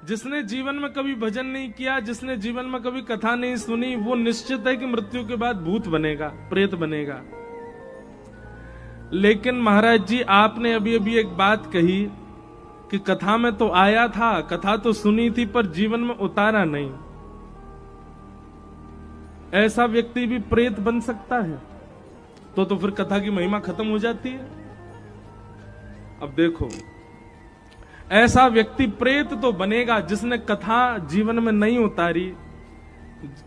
जिसने जीवन में कभी भजन नहीं किया, जिसने जीवन में कभी कथा नहीं सुनी, वो निश्चित है कि मृत्यु के बाद भूत बनेगा, प्रेत बनेगा। लेकिन महाराज जी, आपने अभी अभी एक बात कही कि कथा में तो आया था, कथा तो सुनी थी, पर जीवन में उतारा नहीं। ऐसा व्यक्ति भी प्रेत बन सकता है? तो फिर कथा की महिमा खत्म हो जाती है। अब देखो, ऐसा व्यक्ति प्रेत तो बनेगा जिसने कथा जीवन में नहीं उतारी।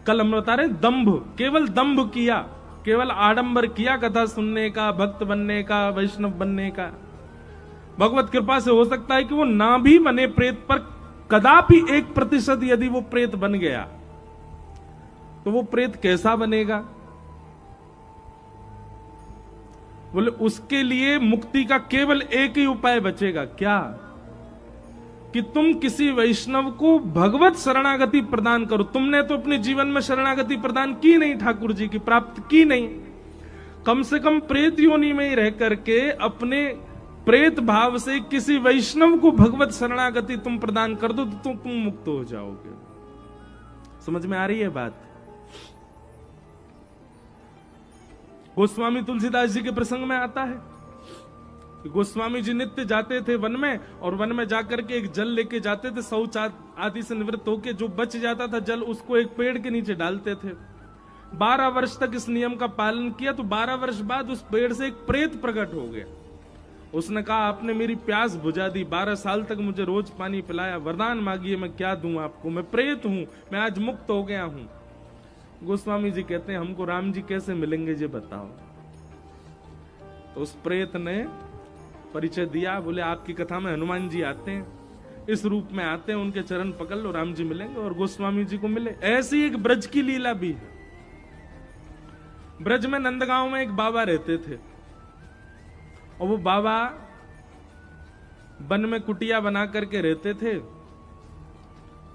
कल हम बता रहे दंभ, केवल दंभ किया, केवल आडंबर किया कथा सुनने का, भक्त बनने का, वैष्णव बनने का। भगवत कृपा से हो सकता है कि वो ना भी बने प्रेत, पर कदापि 1% यदि वो प्रेत बन गया तो वो प्रेत कैसा बनेगा? बोले उसके लिए मुक्ति का केवल एक ही उपाय बचेगा। क्या? कि तुम किसी वैष्णव को भगवत शरणागति प्रदान करो। तुमने तो अपने जीवन में शरणागति प्रदान की नहीं, ठाकुर जी की प्राप्त की नहीं। कम से कम प्रेत योनि में ही रह करके अपने प्रेत भाव से किसी वैष्णव को भगवत शरणागति तुम प्रदान कर दो तो तुम मुक्त हो जाओगे। समझ में आ रही है बात? गोस्वामी तुलसीदास जी के प्रसंग में आता है कि गोस्वामी जी नित्य जाते थे वन में, और वन में जाकर के एक जल लेके जाते थे, शौच आदि से निवृत्त होके जो बच जाता था जल, उसको एक पेड़ के नीचे डालते थे। 12 वर्ष तक इस नियम का पालन किया, तो 12 वर्ष बाद उस पेड़ से एक प्रेत प्रकट हो गया। उसने कहा, आपने मेरी प्यास बुझा दी, 12 साल तक मुझे रोज पानी पिलाया, वरदान मांगिए, मैं क्या दूं आपको, मैं प्रेत हूं, मैं आज मुक्त हो गया हूं। गोस्वामी जी कहते हैं, हमको राम जी कैसे मिलेंगे ये बताओ। तो उस प्रेत ने परिचय दिया, बोले आपकी कथा में हनुमान जी आते हैं, इस रूप में आते हैं, उनके चरण पकड़ लो, राम जी मिलेंगे। और गोस्वामी जी को मिले। ऐसी एक ब्रज की लीला भी है। ब्रज में नंदगांव में एक बाबा रहते थे, और वो बाबा वन में कुटिया बना करके रहते थे।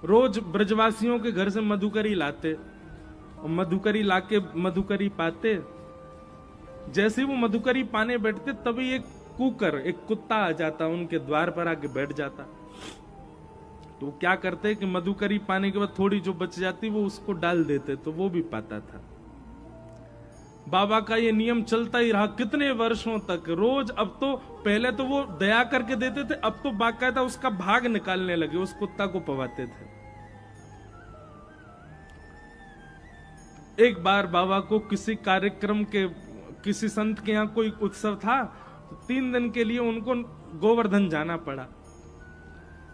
रोज ब्रजवासियों के घर से मधुकरी लाते, और मधुकरी लाके मधुकरी पाते। जैसे वो मधुकरी पाने बैठते, तभी एक कुकर, एक कुत्ता आ जाता, उनके द्वार पर आके बैठ जाता। तो वो क्या करते कि मधुकरी पाने के बाद थोड़ी जो बच जाती वो उसको डाल देते, तो वो भी पाता था। बाबा का ये नियम चलता ही रहा कितने वर्षों तक रोज। अब तो पहले तो वो दया करके देते थे, अब तो बाकायदा उसका भाग निकालने लगे, उस कुत्ता को पवाते थे। एक बार बाबा को किसी कार्यक्रम के, किसी संत के यहाँ कोई उत्सव था, तो 3 दिन के लिए उनको गोवर्धन जाना पड़ा।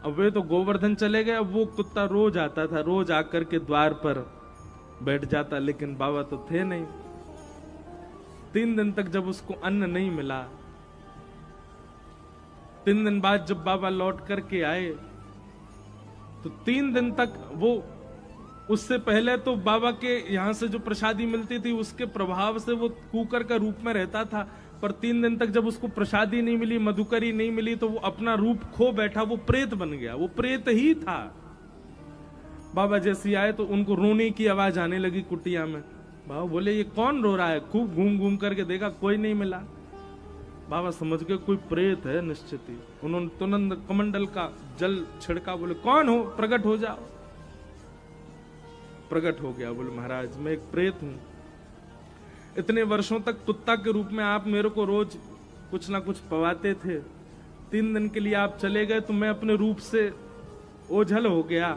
अब वे तो गोवर्धन चले गए, अब वो कुत्ता रोज आता था, रोज आकर के द्वार पर बैठ जाता, लेकिन बाबा तो थे नहीं। 3 दिन तक जब उसको अन्न नहीं मिला, 3 दिन बाद जब बाबा लौट करके आए, तो 3 दिन तक वो, उससे पहले तो बाबा के यहां से जो प्रसादी मिलती थी उसके प्रभाव से वो कुकर का रूप में रहता था, पर 3 दिन तक जब उसको प्रसादी नहीं मिली, मधुकरी नहीं मिली, तो वो अपना रूप खो बैठा, वो प्रेत बन गया, वो प्रेत ही था। बाबा जैसे आए तो उनको रोने की आवाज आने लगी कुटिया में। बाबा बोले, ये कौन रो रहा है? खूब घूम घूम करके देखा, कोई नहीं मिला। बाबा समझ गए कोई प्रेत है निश्चित ही। उन्होंने तुरंत कमंडल का जल छिड़का, बोले कौन हो, प्रकट हो जाओ। प्रकट हो गया, बोले महाराज मैं एक प्रेत हूं, इतने वर्षों तक कुत्ता के रूप में आप मेरे को रोज कुछ ना कुछ पवाते थे, 3 दिन के लिए आप चले गए तो मैं अपने रूप से ओझल हो गया,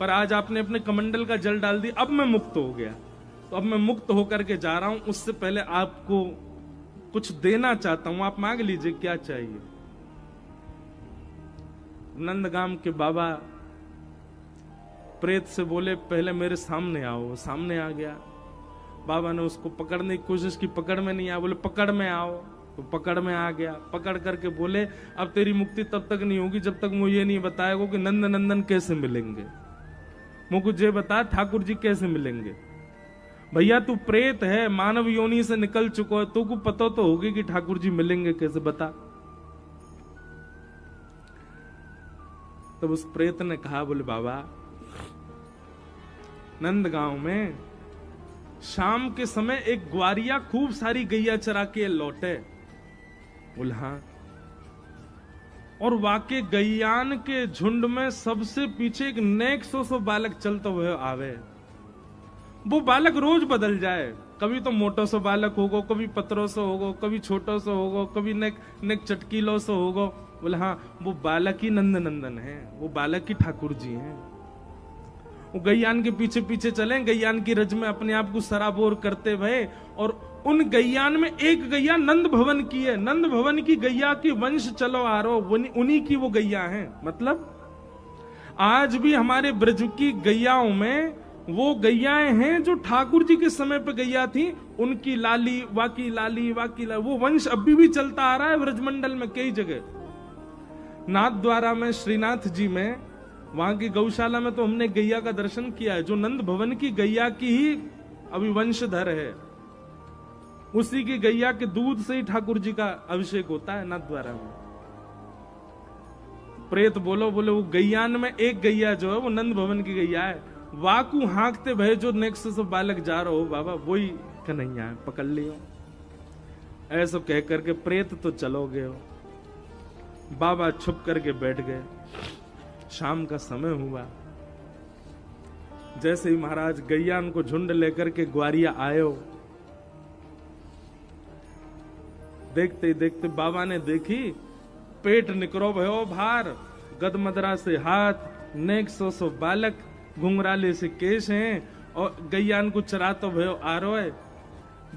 पर आज आपने अपने कमंडल का जल डाल दी, अब मैं मुक्त हो गया। तो अब मैं मुक्त होकर के जा रहा हूं, उससे पहले आपको कुछ देना चाहता हूं, आप मांग लीजिए क्या चाहिए। नंदगाम के बाबा प्रेत से बोले, पहले मेरे सामने आओ। सामने आ गया। बाबा ने उसको पकड़ने की कोशिश की, पकड़ में नहीं आया। बोले पकड़ में आओ, तो पकड़ में आ गया। पकड़ करके बोले, अब तेरी मुक्ति तब तक नहीं होगी जब तक मुझे ये नहीं बताएगा कि नंद नंदन कैसे मिलेंगे। मुझे ये बता ठाकुर जी कैसे मिलेंगे। भैया तू प्रेत है, मानव योनि से निकल चुका है, तो को पता तो होगी कि ठाकुर जी मिलेंगे कैसे, बता। तब उस प्रेत ने कहा, बोले बाबा नंदगांव में शाम के समय एक ग्वारिया खूब सारी गैया चरा के लौटे। बोले हाँ। और वाके गैयान के झुंड में सबसे पीछे एक नेक सो बालक चलते हुए आवे। वो बालक रोज बदल जाए, कभी तो मोटो सो बालक होगो, कभी पतरो सो होगो, कभी छोटो सो होगो, कभी नेक चटकीलो सो होगो। बोले हाँ, वो बालक ही नंद नंदन है, वो बालक ही ठाकुर जी हैं। वो गैयान के पीछे पीछे चले, गैयान की रज में अपने आप को सराबोर करते भये। और उन गैयान में एक गैया नंद भवन की है, नंद भवन की गैया की वंश चलो आ रो, उन्हीं की वो गैया है। मतलब आज भी हमारे ब्रज की गैयाओं में वो गैयाएं हैं जो ठाकुर जी के समय पे गैया थी, उनकी लाली वाकी लाली वाकी लाली, वो वंश अभी भी चलता आ रहा है ब्रजमंडल में कई जगह। नाथ द्वारा में, श्रीनाथ जी में, वहां की गौशाला में तो हमने गैया का दर्शन किया है, जो नंद भवन की गैया की ही अभी वंशधर है। उसी की गैया के दूध से ही ठाकुर जी का अभिषेक होता है नाथ द्वारा में। प्रेत बोले वो गैयान में एक गैया जो है वो नंद भवन की गैया है। वाकू हाँकते भय जो नेक्स्ट से बालक जा रहा हो बाबा, वही कन्हैया है, पकड़ लियो। ऐसा कह करके प्रेत तो चलोगे हो। बाबा छुप करके बैठ गए। शाम का समय हुआ। जैसे ही महाराज गैयान को झुंड लेकर के ग्वारिया आए हो, देखते ही देखते बाबा ने देखी पेट निकरो भयो भार, गदमदरा से हाथ, नेक सो बालक, घुंघराले से केश हैं और गैयान को चरातो भयो आरोए।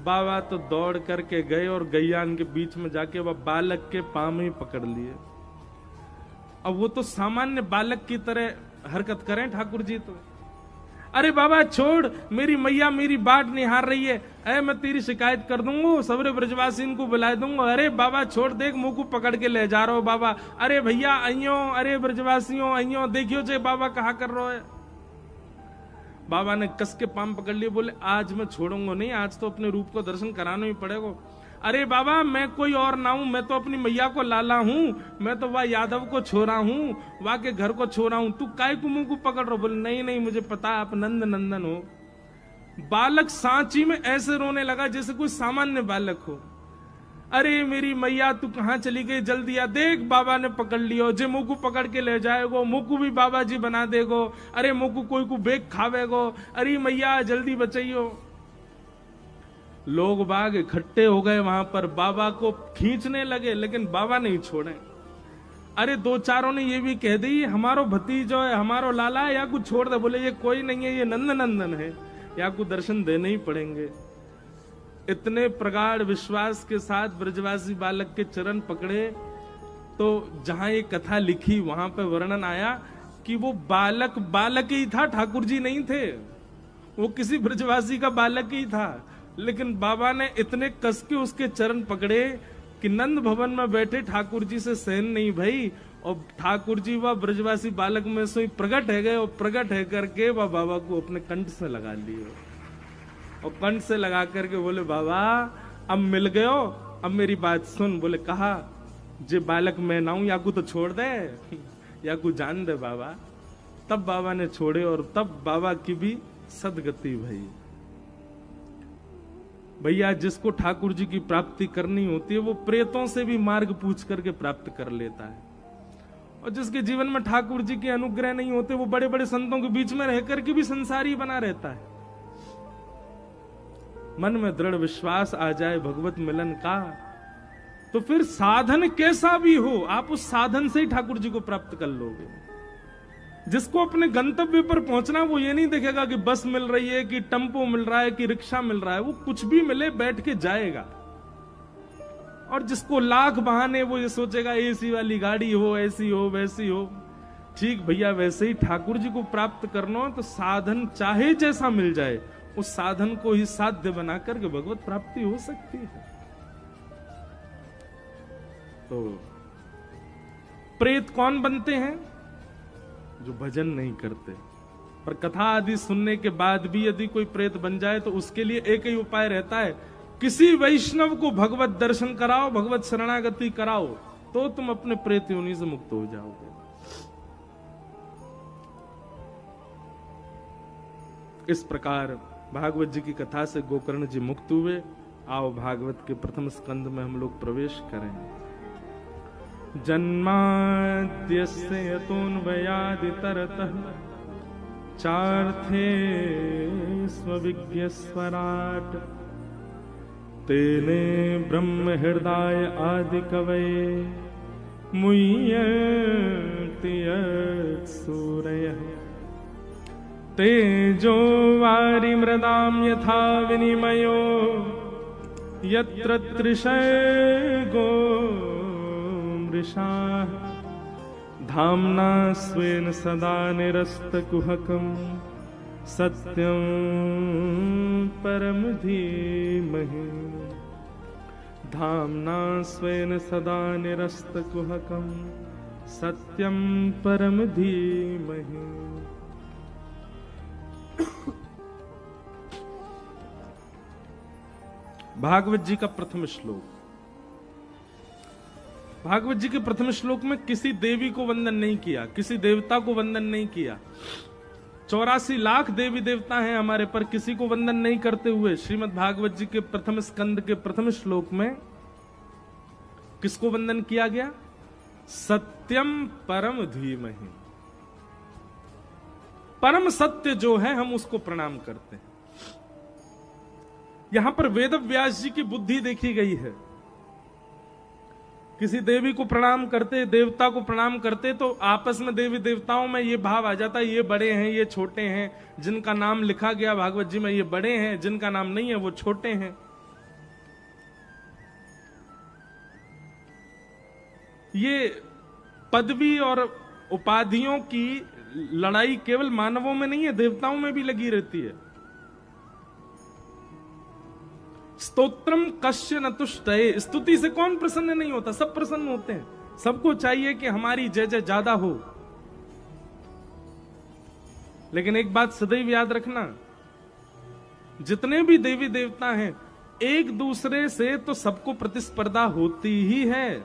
बाबा तो दौड़ करके गए और गैयान के बीच में जाके वह बालक के पांव ही पकड़ लिए। अब वो तो सामान्य बालक की तरह हरकत करें ठाकुर जी तो, अरे बाबा छोड़, मेरी मैया मेरी बाट निहार रही है, अरे मैं तेरी शिकायत कर दूंगा, सबरे ब्रजवासी को बुला दूंगा। अरे बाबा छोड़, देख मुंह को पकड़ के ले जा रहा हो बाबा, अरे भैया अइयो, अरे ब्रजवासियों अइयो, देखियो जे बाबा कहा कर रहा है। बाबा ने कस के पाम पकड़ लिए, बोले आज मैं छोड़ूंगा नहीं, आज तो अपने रूप को दर्शन कराना ही पड़ेगा। अरे बाबा मैं कोई और ना हूं, मैं तो अपनी मैया को लाला हूं, मैं तो वह यादव को छोरा हूं, वह के घर को छोरा हूं, तू काय को मुंह को पकड़ रहा? बोले नहीं नहीं मुझे पता आप नंद नंदन हो। बालक सांची में ऐसे रोने लगा जैसे कोई सामान्य बालक हो। अरे मेरी मैया तू कहां चली गई, जल्दी आ, देख बाबा ने पकड़ लियो, जे मुंह को पकड़ के ले जाएगो, मुंह को भी बाबा जी बना देगो, अरे मुंह को कोई को बेग खावेगो, अरे मैया जल्दी बचाइयो। लोग बाग इकट्ठे हो गए वहां पर, बाबा को खींचने लगे, लेकिन बाबा नहीं छोड़े। अरे दो चारों ने ये भी कह दी हमारो भतीजो है, हमारो लाला है, या कुछ छोड़ दे। बोले ये कोई नहीं है, ये नंद नंदन है, या को दर्शन देने ही पड़ेंगे। इतने प्रगाढ़ विश्वास के साथ ब्रजवासी बालक के चरण पकड़े तो जहां ये कथा लिखी वहां पे वर्णन आया कि वो बालक बालक ही था, ठाकुर जी नहीं थे, वो किसी ब्रजवासी का बालक ही था। लेकिन बाबा ने इतने कस के उसके चरण पकड़े कि नंद भवन में बैठे ठाकुर जी से सहन नहीं भई, और ठाकुर जी वह ब्रजवासी बालक में से प्रकट है गए, और प्रकट है करके वह बाबा को अपने कंठ से लगा लिए, और कंठ से लगा करके बोले बाबा अब मिल गयो, अब मेरी बात सुन। बोले कहा जे बालक मैं ना हूं, या को तो छोड़ दे, या को जान दे बाबा। तब बाबा ने छोड़े और तब बाबा की भी सदगति भई। भैया जिसको ठाकुर जी की प्राप्ति करनी होती है वो प्रेतों से भी मार्ग पूछ करके प्राप्त कर लेता है, और जिसके जीवन में ठाकुर जी के अनुग्रह नहीं होते वो बड़े बड़े संतों के बीच में रहकर के भी संसारी बना रहता है। मन में दृढ़ विश्वास आ जाए भगवत मिलन का, तो फिर साधन कैसा भी हो आप उस साधन से ही ठाकुर जी को प्राप्त कर लोगे। जिसको अपने गंतव्य पर पहुंचना वो ये नहीं देखेगा कि बस मिल रही है, कि टेम्पो मिल रहा है, कि रिक्शा मिल रहा है, वो कुछ भी मिले बैठ के जाएगा। और जिसको लाख बहाने वो ये सोचेगा एसी वाली गाड़ी हो, ऐसी हो वैसी हो। ठीक भैया वैसे ही ठाकुर जी को प्राप्त करना हो तो साधन चाहे जैसा मिल जाए उस साधन को ही साध्य बना करके भगवत प्राप्ति हो सकती है। तो प्रेत कौन बनते हैं? जो भजन नहीं करते। पर कथा आदि सुनने के बाद भी यदि कोई प्रेत बन जाए तो उसके लिए एक ही उपाय रहता है, किसी वैष्णव को भगवत दर्शन कराओ, भगवत शरणागति कराओ, तो तुम अपने प्रेत योनि से मुक्त हो जाओगे। इस प्रकार भागवत जी की कथा से गोकर्ण जी मुक्त हुए। आओ भागवत के प्रथम स्कंद में हम लोग प्रवेश करें। जन्माद्यस्य यतोऽन्वयादितरतः चार्थे स्वविज्ञस्वराट् तेने ब्रह्म हृदय आदि कवये मुह्यन्ति यत्सूरयः तेजो वारिमृदां यथा विनिमयो यत्र त्रिशर्गो मृषाः धाम्ना स्वेन सदा निरस्तकुहकं सत्यं परम धीमहि धाम्ना स्वेन सदा निरस्तकुहकं सत्यं परम धीमहि। भागवत जी का प्रथम श्लोक। भागवत जी के प्रथम श्लोक में किसी देवी को वंदन नहीं किया, किसी देवता को वंदन नहीं किया। 84 लाख देवी देवता हैं हमारे, पर किसी को वंदन नहीं करते हुए श्रीमद् भागवत जी के प्रथम स्कंद के प्रथम श्लोक में किसको वंदन किया गया? सत्यम परम धीमहि। परम सत्य जो है हम उसको प्रणाम करते हैं। यहां पर वेद व्यास जी की बुद्धि देखी गई है। किसी देवी को प्रणाम करते, देवता को प्रणाम करते, तो आपस में देवी देवताओं में ये भाव आ जाता है, ये बड़े हैं, ये छोटे हैं। जिनका नाम लिखा गया भागवत जी में ये बड़े हैं, जिनका नाम नहीं है वो छोटे हैं। ये पदवी और उपाधियों की लड़ाई केवल मानवों में नहीं है, देवताओं में भी लगी रहती है। स्तोत्रम कश्य न तुष्टये, स्तुति से कौन प्रसन्न नहीं होता? सब प्रसन्न होते हैं। सबको चाहिए कि हमारी जय जय ज्यादा हो। लेकिन एक बात सदैव याद रखना, जितने भी देवी देवता हैं एक दूसरे से तो सबको प्रतिस्पर्धा होती ही है,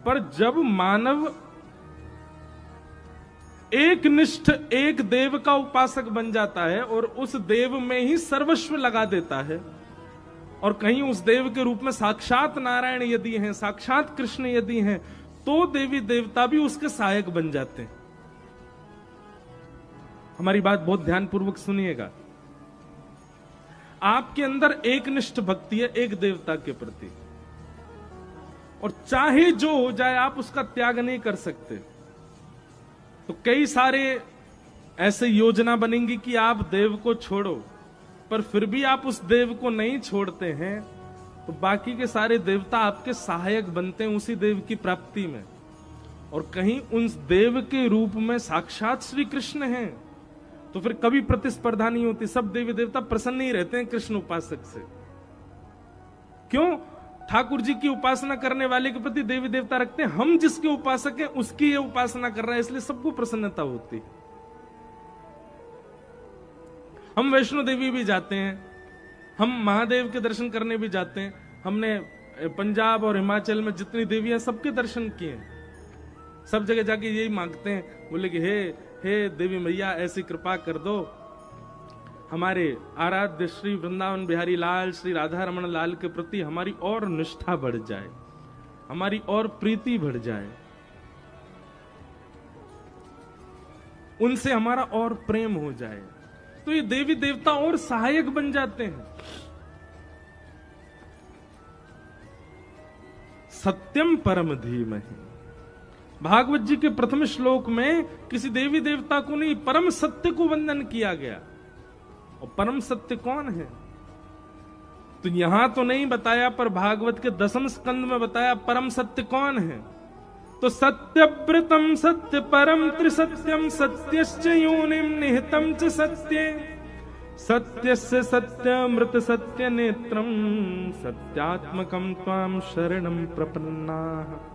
पर जब मानव एक निष्ठ एक देव का उपासक बन जाता है और उस देव में ही सर्वस्व लगा देता है, और कहीं उस देव के रूप में साक्षात नारायण यदि हैं, साक्षात कृष्ण यदि हैं, तो देवी देवता भी उसके सहायक बन जाते हैं। हमारी बात बहुत ध्यानपूर्वक सुनिएगा। आपके अंदर एक निष्ठ भक्ति है एक देवता के प्रति, और चाहे जो हो जाए आप उसका त्याग नहीं कर सकते। तो कई सारे ऐसे योजना बनेंगी कि आप देव को छोड़ो, पर फिर भी आप उस देव को नहीं छोड़ते हैं, तो बाकी के सारे देवता आपके सहायक बनते हैं उसी देव की प्राप्ति में। और कहीं उस देव के रूप में साक्षात श्री कृष्ण हैं, तो फिर कभी प्रतिस्पर्धा नहीं होती। सब देवी देवता प्रसन्न ही रहते हैं कृष्ण उपासक से। क्यों? ठाकुर जी की उपासना करने वाले के प्रति देवी देवता रखते हैं, हम जिसके उपासक हैं उसकी ये उपासना कर रहा है, इसलिए सबको प्रसन्नता होती है। हम वैष्णो देवी भी जाते हैं, हम महादेव के दर्शन करने भी जाते हैं। हमने पंजाब और हिमाचल में जितनी देवियां सबके दर्शन किए। सब जगह जाके यही मांगते हैं, बोले कि हे देवी मैया ऐसी कृपा कर दो, हमारे आराध्य श्री वृंदावन बिहारी लाल श्री राधा रमन लाल के प्रति हमारी और निष्ठा बढ़ जाए, हमारी और प्रीति बढ़ जाए, उनसे हमारा और प्रेम हो जाए। तो ये देवी देवता और सहायक बन जाते हैं। सत्यम परम धीमहि। भागवत जी के प्रथम श्लोक में किसी देवी देवता को नहीं, परम सत्य को वंदन किया गया। और परम सत्य कौन है? तो यहां तो नहीं बताया, पर भागवत के 10वें स्कंद में बताया परम सत्य कौन है। तो सत्यव्रतम सत्य परम त्रिसत्यम सत्यश्च योनिम निहितम च सत्ये सत्यस्य सत्यमृत सत्य नेत्रम सत्यात्मकम त्वाम शरणम प्रपन्नाः।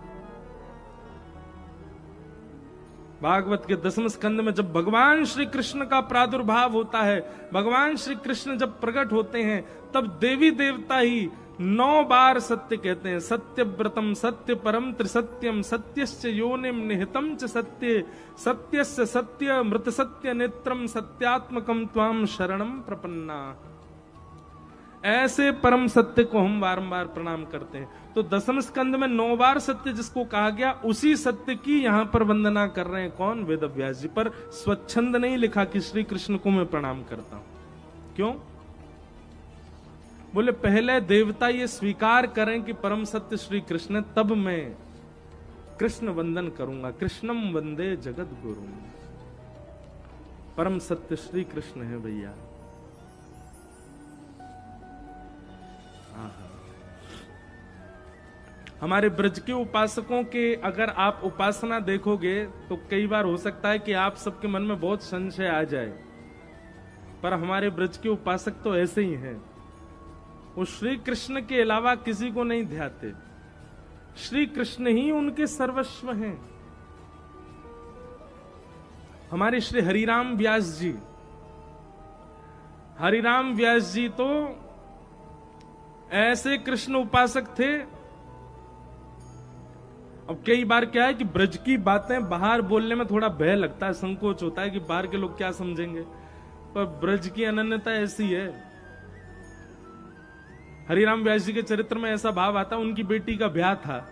भागवत के 10वें स्कंद में जब भगवान श्री कृष्ण का प्रादुर्भाव होता है, भगवान श्री कृष्ण जब प्रकट होते हैं, तब देवी देवता ही 9 बार सत्य कहते हैं। सत्यव्रतम सत्य परम त्रिसत्यम सत्यश्च योनिम निहितम च सत्ये सत्यस्य सत्य मृत सत्य नेत्रम सत्यात्मकम त्वाम शरणम प्रपन्ना। ऐसे परम सत्य को हम बारंबार प्रणाम करते हैं। तो दसम स्कंद में 9 बार सत्य जिसको कहा गया, उसी सत्य की यहां पर वंदना कर रहे हैं। कौन? वेद व्यास जी। पर स्वच्छंद नहीं लिखा कि श्री कृष्ण को मैं प्रणाम करता हूं। क्यों? बोले पहले देवता ये स्वीकार करें कि परम सत्य श्री कृष्ण, तब मैं कृष्ण वंदन करूंगा। कृष्णम वंदे जगत गुरु। परम सत्य श्री कृष्ण है भैया। हमारे ब्रज के उपासकों के अगर आप उपासना देखोगे तो कई बार हो सकता है कि आप सबके मन में बहुत संशय आ जाए, पर हमारे ब्रज के उपासक तो ऐसे ही हैं। वो श्री कृष्ण के अलावा किसी को नहीं ध्याते, श्री कृष्ण ही उनके सर्वस्व हैं। हमारे श्री हरिराम व्यास जी, हरिराम व्यास जी तो ऐसे कृष्ण उपासक थे। अब कई बार क्या है कि ब्रज की बातें बाहर बोलने में थोड़ा भय लगता है, संकोच होता है कि बाहर के लोग क्या समझेंगे, पर ब्रज की अनन्यता ऐसी है। हरिराम व्यास जी के चरित्र में ऐसा भाव आता, उनकी बेटी का ब्याह था,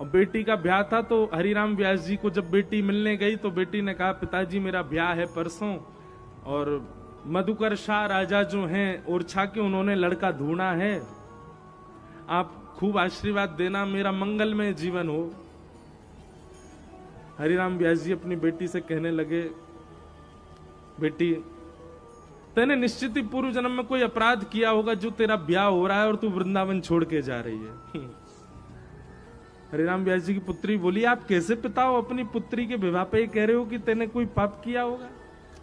और बेटी का ब्याह था तो हरिराम व्यास जी को जब बेटी मिलने गई तो बेटी ने कहा, पिताजी मेरा ब्याह है परसों, और मधुकर शाह राजा जो हैं ओरछा के, उन्होंने लड़का ढूंढा है, आप खूब आशीर्वाद देना, मेरा मंगलमय जीवन हो। हरिराम व्यास जी अपनी बेटी से कहने लगे, बेटी तूने निश्चित ही पूर्व जन्म में कोई अपराध किया होगा जो तेरा ब्याह हो रहा है और तू वृंदावन छोड़ के जा रही है। हरिराम व्यास जी की पुत्री बोली, आप कैसे पिता हो, अपनी पुत्री के विवाह पे कह रहे हो कि तेने कोई पाप किया होगा?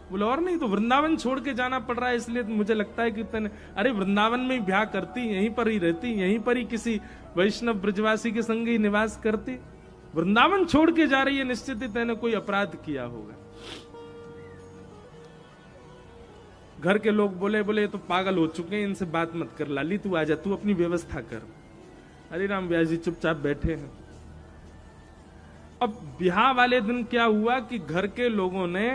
बोले और नहीं तो वृंदावन छोड़ के जाना पड़ रहा है, इसलिए तो मुझे लगता है कि तेने, अरे वृंदावन में ही ब्याह करती, यहीं पर ही रहती, यहीं पर ही किसी वैष्णव ब्रजवासी के संग ही निवास करती, वृंदावन छोड़ के जा रही है, निश्चित ही तेने कोई अपराध किया होगा। घर के लोग बोले बोले तो पागल हो चुके हैं, इनसे बात मत कर, लाली तू आजा, तू अपनी व्यवस्था कर। हरिराम व्यास जी चुपचाप बैठे हैं। अब ब्याह वाले दिन क्या हुआ कि घर के लोगों ने,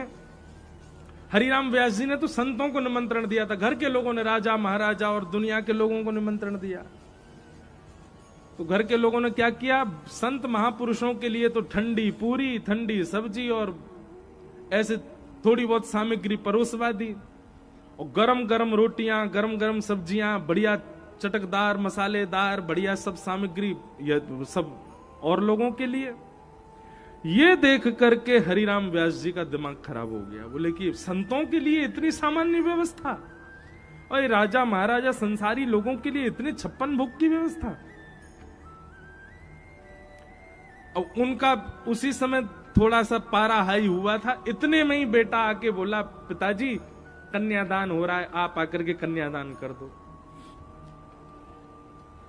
हरिराम व्यास जी ने तो संतों को निमंत्रण दिया था, घर के लोगों ने राजा महाराजा और दुनिया के लोगों को निमंत्रण दिया। तो घर के लोगों ने क्या किया, संत महापुरुषों के लिए तो ठंडी पूरी, ठंडी सब्जी और ऐसे थोड़ी बहुत सामग्री परोसवा दी, और गरम गरम रोटियां, गरम गरम सब्जियां, बढ़िया चटकदार मसालेदार बढ़िया सब सामग्री, यह सब और लोगों के लिए। ये देख करके हरिराम व्यास जी का दिमाग खराब हो गया। बोले कि संतों के लिए इतनी सामान्य व्यवस्था, और राजा महाराजा संसारी लोगों के लिए इतने 56 भोग की व्यवस्था। और उनका उसी समय थोड़ा सा पारा हाई हुआ था, इतने में ही बेटा आके बोला, पिताजी कन्यादान हो रहा है, आप आकर के कन्यादान कर दो।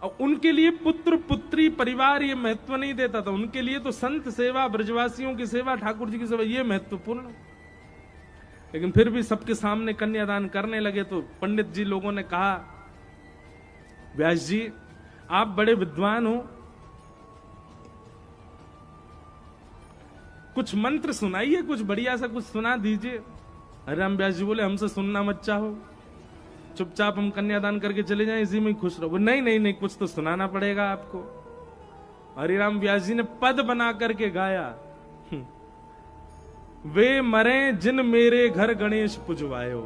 और उनके लिए पुत्र पुत्री परिवार ये महत्व नहीं देता था, उनके लिए तो संत सेवा, ब्रजवासियों की सेवा, ठाकुर जी की सेवा ये महत्वपूर्ण। लेकिन फिर भी सबके सामने कन्यादान करने लगे तो पंडित जी लोगों ने कहा, व्यास जी आप बड़े विद्वान हो, कुछ मंत्र सुनाइए, कुछ बढ़िया सा कुछ सुना दीजिए। हरिराम व्यास जी बोले, हमसे सुनना मत चाहो, चुपचाप हम कन्यादान करके चले जाएं, इसी में खुश रहो। नहीं नहीं नहीं, कुछ तो सुनाना पड़ेगा आपको। हरिराम व्यास जी ने पद बना करके गाया, वे मरे जिन मेरे घर गणेश पुजवायो,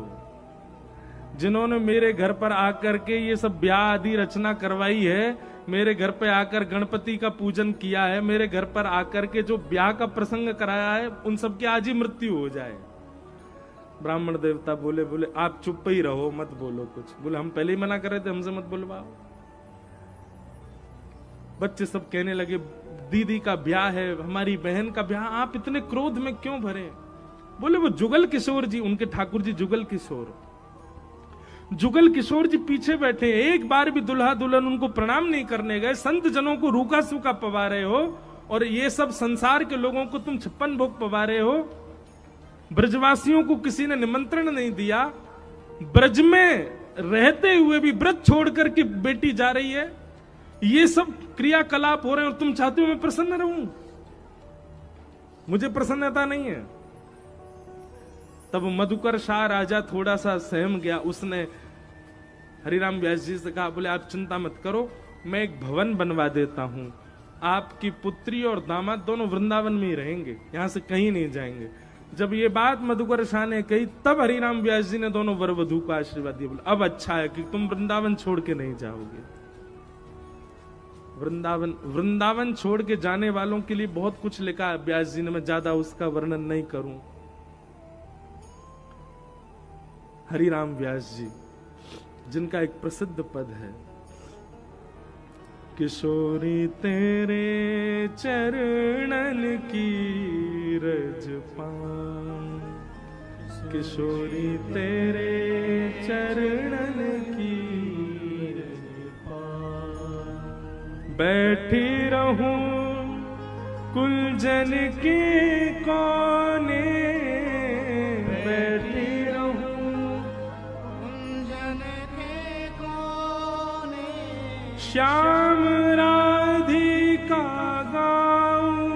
जिन्होंने मेरे घर पर आकर के ये सब ब्याह आदि रचना करवाई है, मेरे घर पे आकर गणपति का पूजन किया है, मेरे घर पर आकर के जो ब्याह का प्रसंग कराया है, उन सब की आज ही मृत्यु हो जाए। ब्राह्मण देवता बोले बोले आप चुप ही रहो, मत बोलो कुछ। बोले हम पहले ही मना कर रहे थे, हमसे मत बुलवाओ। बच्चे सब कहने लगे, दीदी का ब्याह है, हमारी बहन का ब्याह, आप इतने क्रोध में क्यों भरे? बोले वो जुगल किशोर जी, उनके ठाकुर जी जुगल किशोर, जुगल किशोर जी पीछे बैठे, एक बार भी दुल्हा दुल्हन उनको प्रणाम नहीं करने गए, संत जनों को रूखा सूखा पवा रहे हो, और ये सब संसार के लोगों को तुम 56 भोग पवा रहे हो। ब्रजवासियों को किसी ने निमंत्रण नहीं दिया, ब्रज में रहते हुए भी ब्रज छोड़ करके बेटी जा रही है, ये सब क्रियाकलाप हो रहे हैं और तुम चाहते हो मैं प्रसन्न रहूं? मुझे प्रसन्नता नहीं है। तब मधुकर शाह राजा थोड़ा सा सहम गया, उसने हरिराम व्यास जी से कहा, बोले आप चिंता मत करो, मैं एक भवन बनवा देता हूं, आपकी पुत्री और दामाद दोनों वृंदावन में ही रहेंगे, यहां से कहीं नहीं जाएंगे। जब ये बात मधुकर शाह ने कही, तब हरिराम व्यास जी ने दोनों वर वधू को आशीर्वाद दिया, बोले अब अच्छा है कि तुम वृंदावन छोड़ के नहीं जाओगे। वृंदावन छोड़ के जाने वालों के लिए बहुत कुछ लिखा है व्यास जी ने, मैं ज्यादा उसका वर्णन नहीं करूं। हरिराम व्यास जी जिनका एक प्रसिद्ध पद है, किशोरी तेरे चरणन की रज पाऊं, किशोरी तेरे चरणन की रज पाऊं, बैठी रहूं कुलजन के कोने, बैठी श्याम राधिका गाऊं,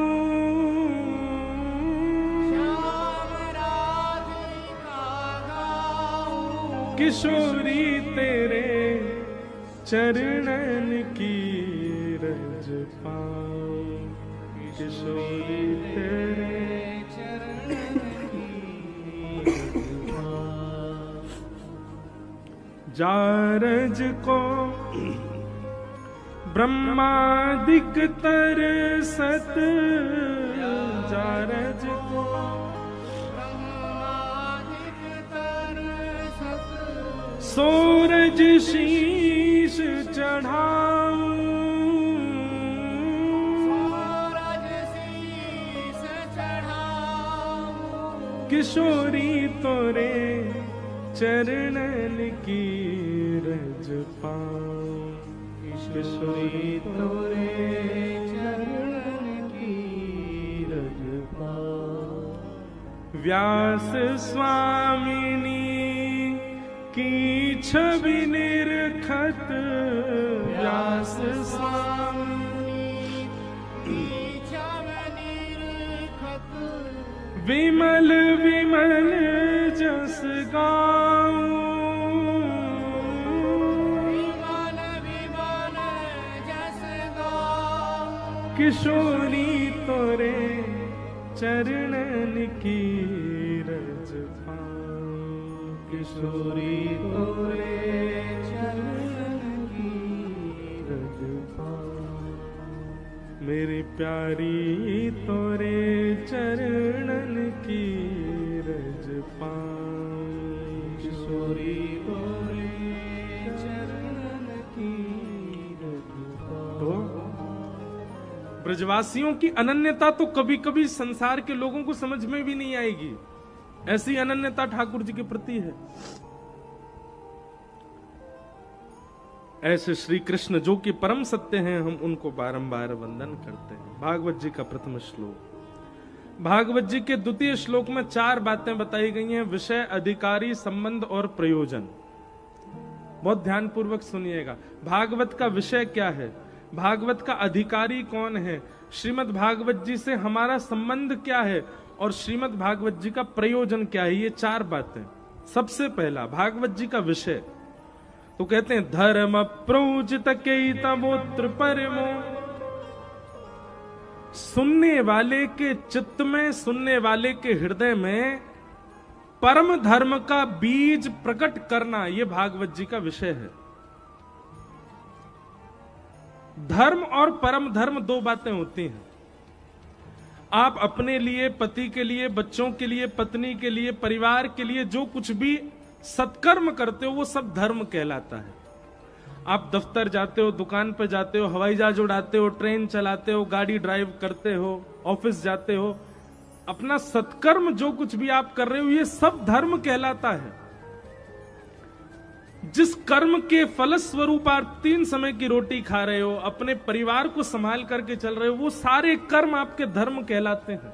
श्याम राधिका गाऊं, किशोरी तेरे चरणन की रज पाऊं, किशोरी तेरे चरणन की रज पाऊं। जारज को ब्रह्मादिक तरसत, जारज को ब्रह्मादिक तरसत, सूरज शीश चढ़ाऊं, सूरज शीश चढ़ाऊं, किशोरी तोरे चरणन की रज पाऊं, किशोरी तोरे चरणन की रज पाऊं। व्यास स्वामिनी की छवि निरखत, व्यास स्वामिनी की छवि निरखत, विमल विमल जस गाऊं, किशोरी तोरे चरणन की रज पाऊं, किशोरी तोरे चरणन की रज पाऊं, मेरी प्यारी तोरे चरणन की रज पाऊं, किशोरी तोरे चरणन की रज पाऊं। ब्रजवासियों की अनन्यता तो कभी कभी संसार के लोगों को समझ में भी नहीं आएगी, ऐसी अनन्यता ठाकुर जी के प्रति है। ऐसे श्री कृष्ण जो कि परम सत्य हैं, हम उनको बारंबार वंदन करते हैं। भागवत जी का प्रथम श्लोक। भागवत जी के द्वितीय श्लोक में 4 बातें बताई गई हैं, विषय, अधिकारी, संबंध और प्रयोजन। बहुत ध्यान पूर्वक सुनिएगा। भागवत का विषय क्या है, भागवत का अधिकारी कौन है, श्रीमद् भागवत जी से हमारा संबंध क्या है, और श्रीमद् भागवत जी का प्रयोजन क्या है, ये 4 बातें। सबसे पहला भागवत जी का विषय, तो कहते हैं धर्म प्रोचित तबोत्र परमो, सुनने वाले के चित्त में, सुनने वाले के हृदय में परम धर्म का बीज प्रकट करना, यह भागवत जी का विषय है। धर्म और परम धर्म 2 बातें होती हैं। आप अपने लिए, पति के लिए, बच्चों के लिए, पत्नी के लिए, परिवार के लिए जो कुछ भी सत्कर्म करते हो वो सब धर्म कहलाता है। आप दफ्तर जाते हो, दुकान पे जाते हो, हवाई जहाज उड़ाते हो, ट्रेन चलाते हो, गाड़ी ड्राइव करते हो, ऑफिस जाते हो, अपना सत्कर्म जो कुछ भी आप कर रहे हो ये सब धर्म कहलाता है। जिस कर्म के फलस्वरूप आप 3 समय की रोटी खा रहे हो, अपने परिवार को संभाल करके चल रहे हो, वो सारे कर्म आपके धर्म कहलाते हैं।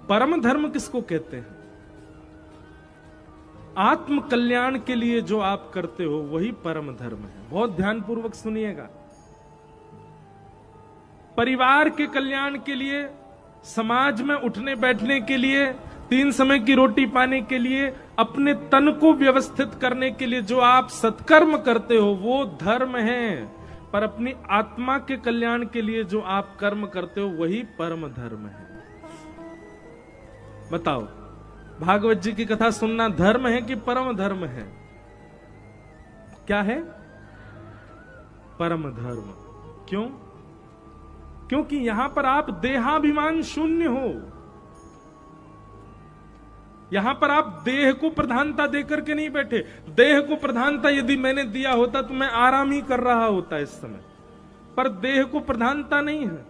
परम धर्म किसको कहते हैं? आत्म कल्याण के लिए जो आप करते हो वही परम धर्म है। बहुत ध्यानपूर्वक सुनिएगा। परिवार के कल्याण के लिए, समाज में उठने बैठने के लिए, 3 समय की रोटी पाने के लिए, अपने तन को व्यवस्थित करने के लिए जो आप सत्कर्म करते हो वो धर्म है, पर अपनी आत्मा के कल्याण के लिए जो आप कर्म करते हो वही परम धर्म है। बताओ, भागवत जी की कथा सुनना धर्म है कि परम धर्म है? क्या है? परम धर्म। क्यों? क्योंकि यहां पर आप देहाभिमान शून्य हो। यहां पर आप देह को प्रधानता देकर के नहीं बैठे। देह को प्रधानता यदि मैंने दिया होता तो मैं आराम ही कर रहा होता इस समय, पर देह को प्रधानता नहीं है।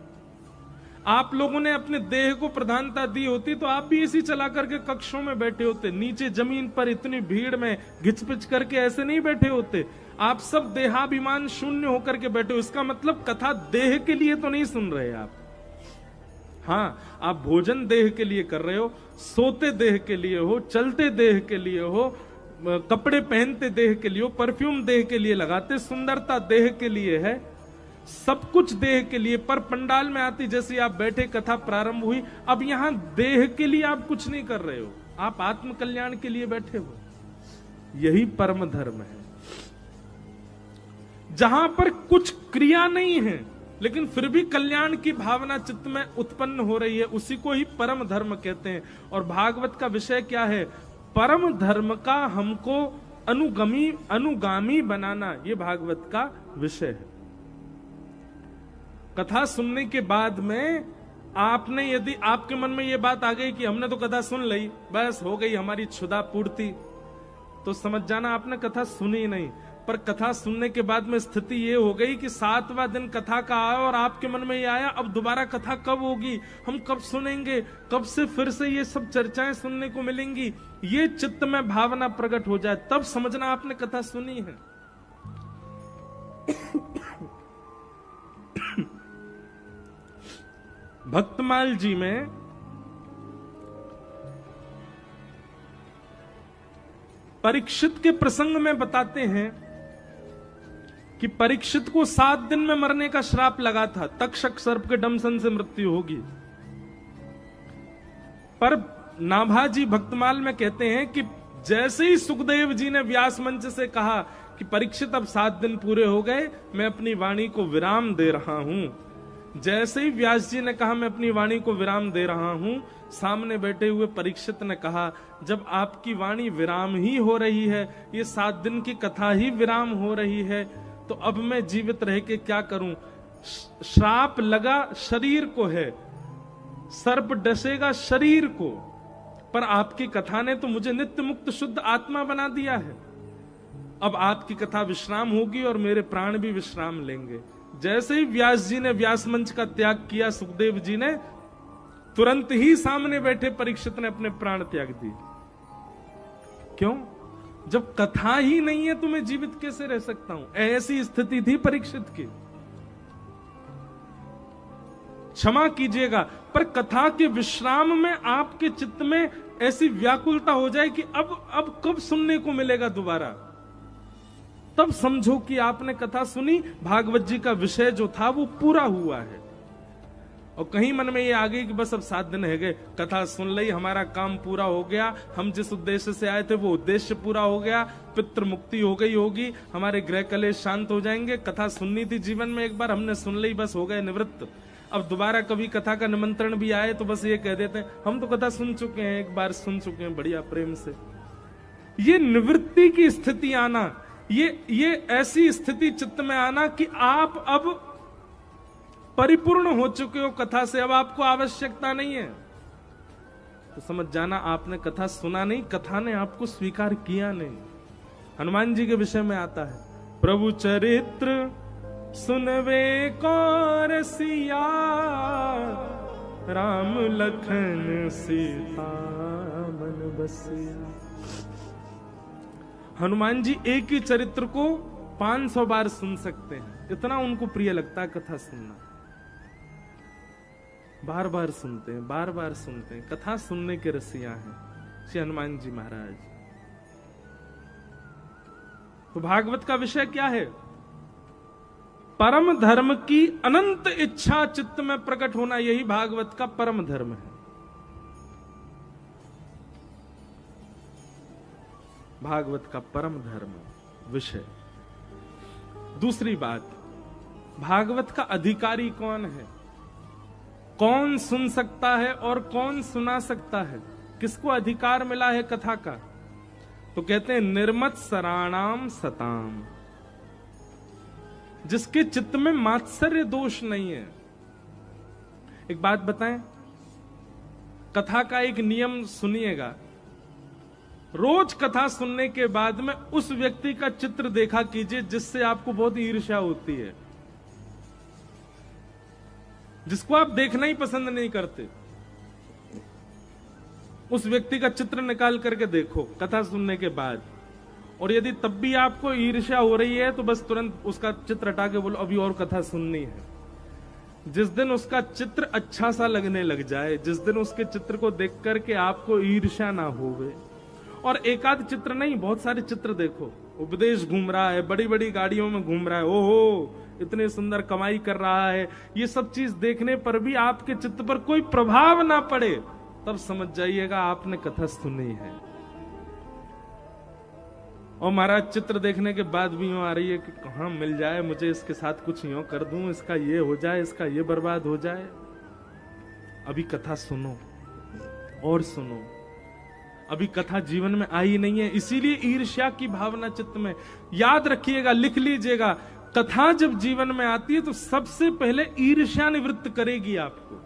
आप लोगों ने अपने देह को प्रधानता दी होती तो आप भी इसी चला करके कक्षों में बैठे होते, नीचे जमीन पर इतनी भीड़ में घिचपिच करके ऐसे नहीं बैठे होते। आप सब देहाभिमान शून्य होकर के बैठे हो। इसका मतलब कथा देह के लिए तो नहीं सुन रहे आप। हाँ, आप भोजन देह के लिए कर रहे हो, सोते देह के लिए हो, चलते देह के लिए हो, कपड़े पहनते देह के लिए हो, परफ्यूम देह के लिए लगाते, सुंदरता देह के लिए है, सब कुछ देह के लिए। पर पंडाल में आती जैसे आप बैठे, कथा प्रारंभ हुई, अब यहां देह के लिए आप कुछ नहीं कर रहे हो, आप आत्म कल्याण के लिए बैठे हो। यही परम धर्म है। जहां पर कुछ क्रिया नहीं है लेकिन फिर भी कल्याण की भावना चित्त में उत्पन्न हो रही है, उसी को ही परम धर्म कहते हैं। और भागवत का विषय क्या है? परम धर्म का हमको अनुगामी बनाना, ये भागवत का विषय है। कथा सुनने के बाद में आपने, यदि आपके मन में ये बात आ गई कि हमने तो कथा सुन ली, बस हो गई हमारी क्षुधा पूर्ति, तो समझ जाना आपने कथा सुनी नहीं। पर कथा सुनने के बाद में स्थिति ये हो गई कि 7वां दिन कथा का आया और आपके मन में ये आया, अब दोबारा कथा कब होगी, हम कब सुनेंगे, कब से फिर से ये सब चर्चाएं सुनने को मिलेंगी, ये चित्त में भावना प्रकट हो जाए, तब समझना आपने कथा सुनी है। भक्तमाल जी में परीक्षित के प्रसंग में बताते हैं कि परीक्षित को 7 दिन में मरने का श्राप लगा था, तक्षक सर्प के डंसन से मृत्यु होगी। पर नाभाजी भक्तमाल में कहते हैं कि जैसे ही सुखदेव जी ने व्यास मंच से कहा कि परीक्षित अब 7 दिन पूरे हो गए, मैं अपनी वाणी को विराम दे रहा हूं, जैसे ही व्यास जी ने कहा मैं अपनी वाणी को विराम दे रहा हूं, सामने बैठे हुए परीक्षित ने कहा, जब आपकी वाणी विराम ही हो रही है, ये 7 दिन की कथा ही विराम हो रही है, तो अब मैं जीवित रह के क्या करूं? श्राप लगा शरीर को है, सर्प डसेगा शरीर को, पर आपकी कथा ने तो मुझे नित्य मुक्त शुद्ध आत्मा बना दिया है। अब आपकी कथा विश्राम होगी और मेरे प्राण भी विश्राम लेंगे। जैसे ही व्यास जी ने व्यास मंच का त्याग किया, सुखदेव जी ने तुरंत ही सामने बैठे परीक्षित ने अपने प्राण त्याग दिए। क्यों? जब कथा ही नहीं है तो मैं जीवित कैसे रह सकता हूं? ऐसी स्थिति थी परीक्षित की। क्षमा कीजिएगा, पर कथा के विश्राम में आपके चित्त में ऐसी व्याकुलता हो जाए कि अब कब सुनने को मिलेगा दोबारा, तब समझो कि आपने कथा सुनी, भागवत जी का विषय जो था वो पूरा हुआ है। और कहीं मन में ये आ गई कि बस अब 7 दिन है गए, कथा सुन ली, हमारा काम पूरा हो गया, हम जिस उद्देश्य से आए थे वो उद्देश्य पूरा हो गया, पितृ मुक्ति हो गई होगी, हमारे ग्रह कलेश शांत हो जाएंगे, कथा सुननी थी जीवन में एक बार, हमने सुन ली, बस हो गए निवृत्त। अब दोबारा कभी कथा का निमंत्रण भी आए तो बस ये कह देते हैं हम तो कथा सुन चुके हैं, एक बार सुन चुके हैं बढ़िया प्रेम से। ये निवृत्ति की स्थिति आना, ये ऐसी स्थिति चित्त में आना कि आप अब परिपूर्ण हो चुके हो कथा से, अब आपको आवश्यकता नहीं है, तो समझ जाना आपने कथा सुना नहीं, कथा ने आपको स्वीकार किया नहीं। हनुमान जी के विषय में आता है, प्रभु चरित्र सुनवे कौन सिया, राम लखन सीता मन बसिया। हनुमान जी एक ही चरित्र को 500 बार सुन सकते हैं, इतना उनको प्रिय लगता है कथा सुनना। बार बार सुनते हैं, बार बार सुनते हैं, कथा सुनने के रसिया हैं श्री हनुमान जी महाराज। तो भागवत का विषय क्या है? परम धर्म की अनंत इच्छा चित्त में प्रकट होना, यही भागवत का परम धर्म है। भागवत का परम धर्म विषय। दूसरी बात, भागवत का अधिकारी कौन है? कौन सुन सकता है और कौन सुना सकता है? किसको अधिकार मिला है कथा का? तो कहते हैं निर्मत सराणाम सताम, जिसके चित्त में मात्सर्य दोष नहीं है। एक बात बताएं, कथा का एक नियम सुनिएगा। रोज कथा सुनने के बाद में उस व्यक्ति का चित्र देखा कीजिए जिससे आपको बहुत ईर्ष्या होती है, जिसको आप देखना ही पसंद नहीं करते। उस व्यक्ति का चित्र निकाल करके देखो कथा सुनने के बाद, और यदि तब भी आपको ईर्ष्या हो रही है तो बस तुरंत उसका चित्र हटा के बोलो अभी और कथा सुननी है। जिस दिन उसका चित्र अच्छा सा लगने लग जाए, जिस दिन उसके चित्र को देख करके आपको ईर्ष्या ना होवे, और एक आध चित्र नहीं बहुत सारे चित्र देखो, उपदेश घूम रहा है, बड़ी बड़ी गाड़ियों में घूम रहा है, ओहो इतने सुंदर कमाई कर रहा है, ये सब चीज देखने पर भी आपके चित्त पर कोई प्रभाव ना पड़े, तब समझ जाइएगा आपने कथा सुनी है। और महाराज चित्र देखने के बाद भी यूं आ रही है कि कहां मिल जाए मुझे, इसके साथ कुछ यूं कर दूं, इसका ये हो जाए, इसका ये बर्बाद हो जाए। अभी कथा सुनो और सुनो, अभी कथा जीवन में आई नहीं है, इसीलिए ईर्ष्या की भावना चित्त में। याद रखिएगा, लिख लीजिएगा, कथा जब जीवन में आती है तो सबसे पहले ईर्ष्या निवृत्त करेगी आपको।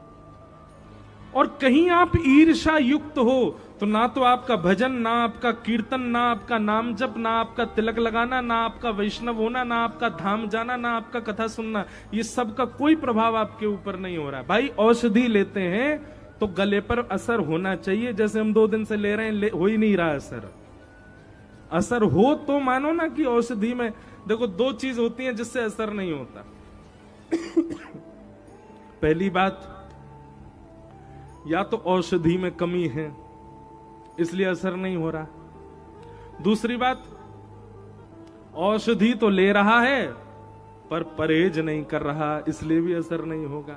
और कहीं आप ईर्ष्या युक्त हो तो ना तो आपका भजन, ना आपका कीर्तन, ना आपका नाम जप, ना आपका तिलक लगाना, ना आपका वैष्णव होना, ना आपका धाम जाना, ना आपका कथा सुनना, ये सब का कोई प्रभाव आपके ऊपर नहीं हो रहा है। भाई औषधि लेते हैं तो गले पर असर होना चाहिए, जैसे हम 2 दिन से ले रहे हैं, हो ही नहीं रहा असर। असर हो तो मानो ना कि औषधि में देखो 2 चीज होती हैं जिससे असर नहीं होता। पहली बात, या तो औषधि में कमी है इसलिए असर नहीं हो रहा। दूसरी बात, औषधि तो ले रहा है पर परहेज नहीं कर रहा, इसलिए भी असर नहीं होगा।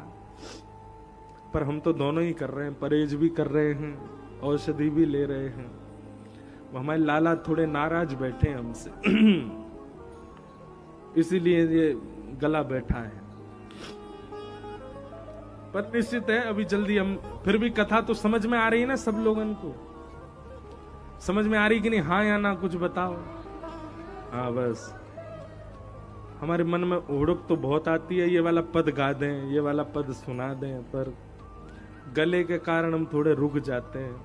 पर हम तो दोनों ही कर रहे हैं, परहेज भी कर रहे हैं, औषधि भी ले रहे हैं। हमारे लाला थोड़े नाराज बैठे हैं हमसे, इसीलिए ये गला बैठा है। पर निश्चित है अभी जल्दी हम, फिर भी कथा तो समझ में आ रही है ना सब लोगों को? समझ में आ रही कि नहीं? हाँ या ना कुछ बताओ। हाँ बस, हमारे मन में उड़क तो बहुत आती है, ये वाला पद गा दें, ये वाला पद सुना दें, पर गले के कारण हम थोड़े रुक जाते हैं।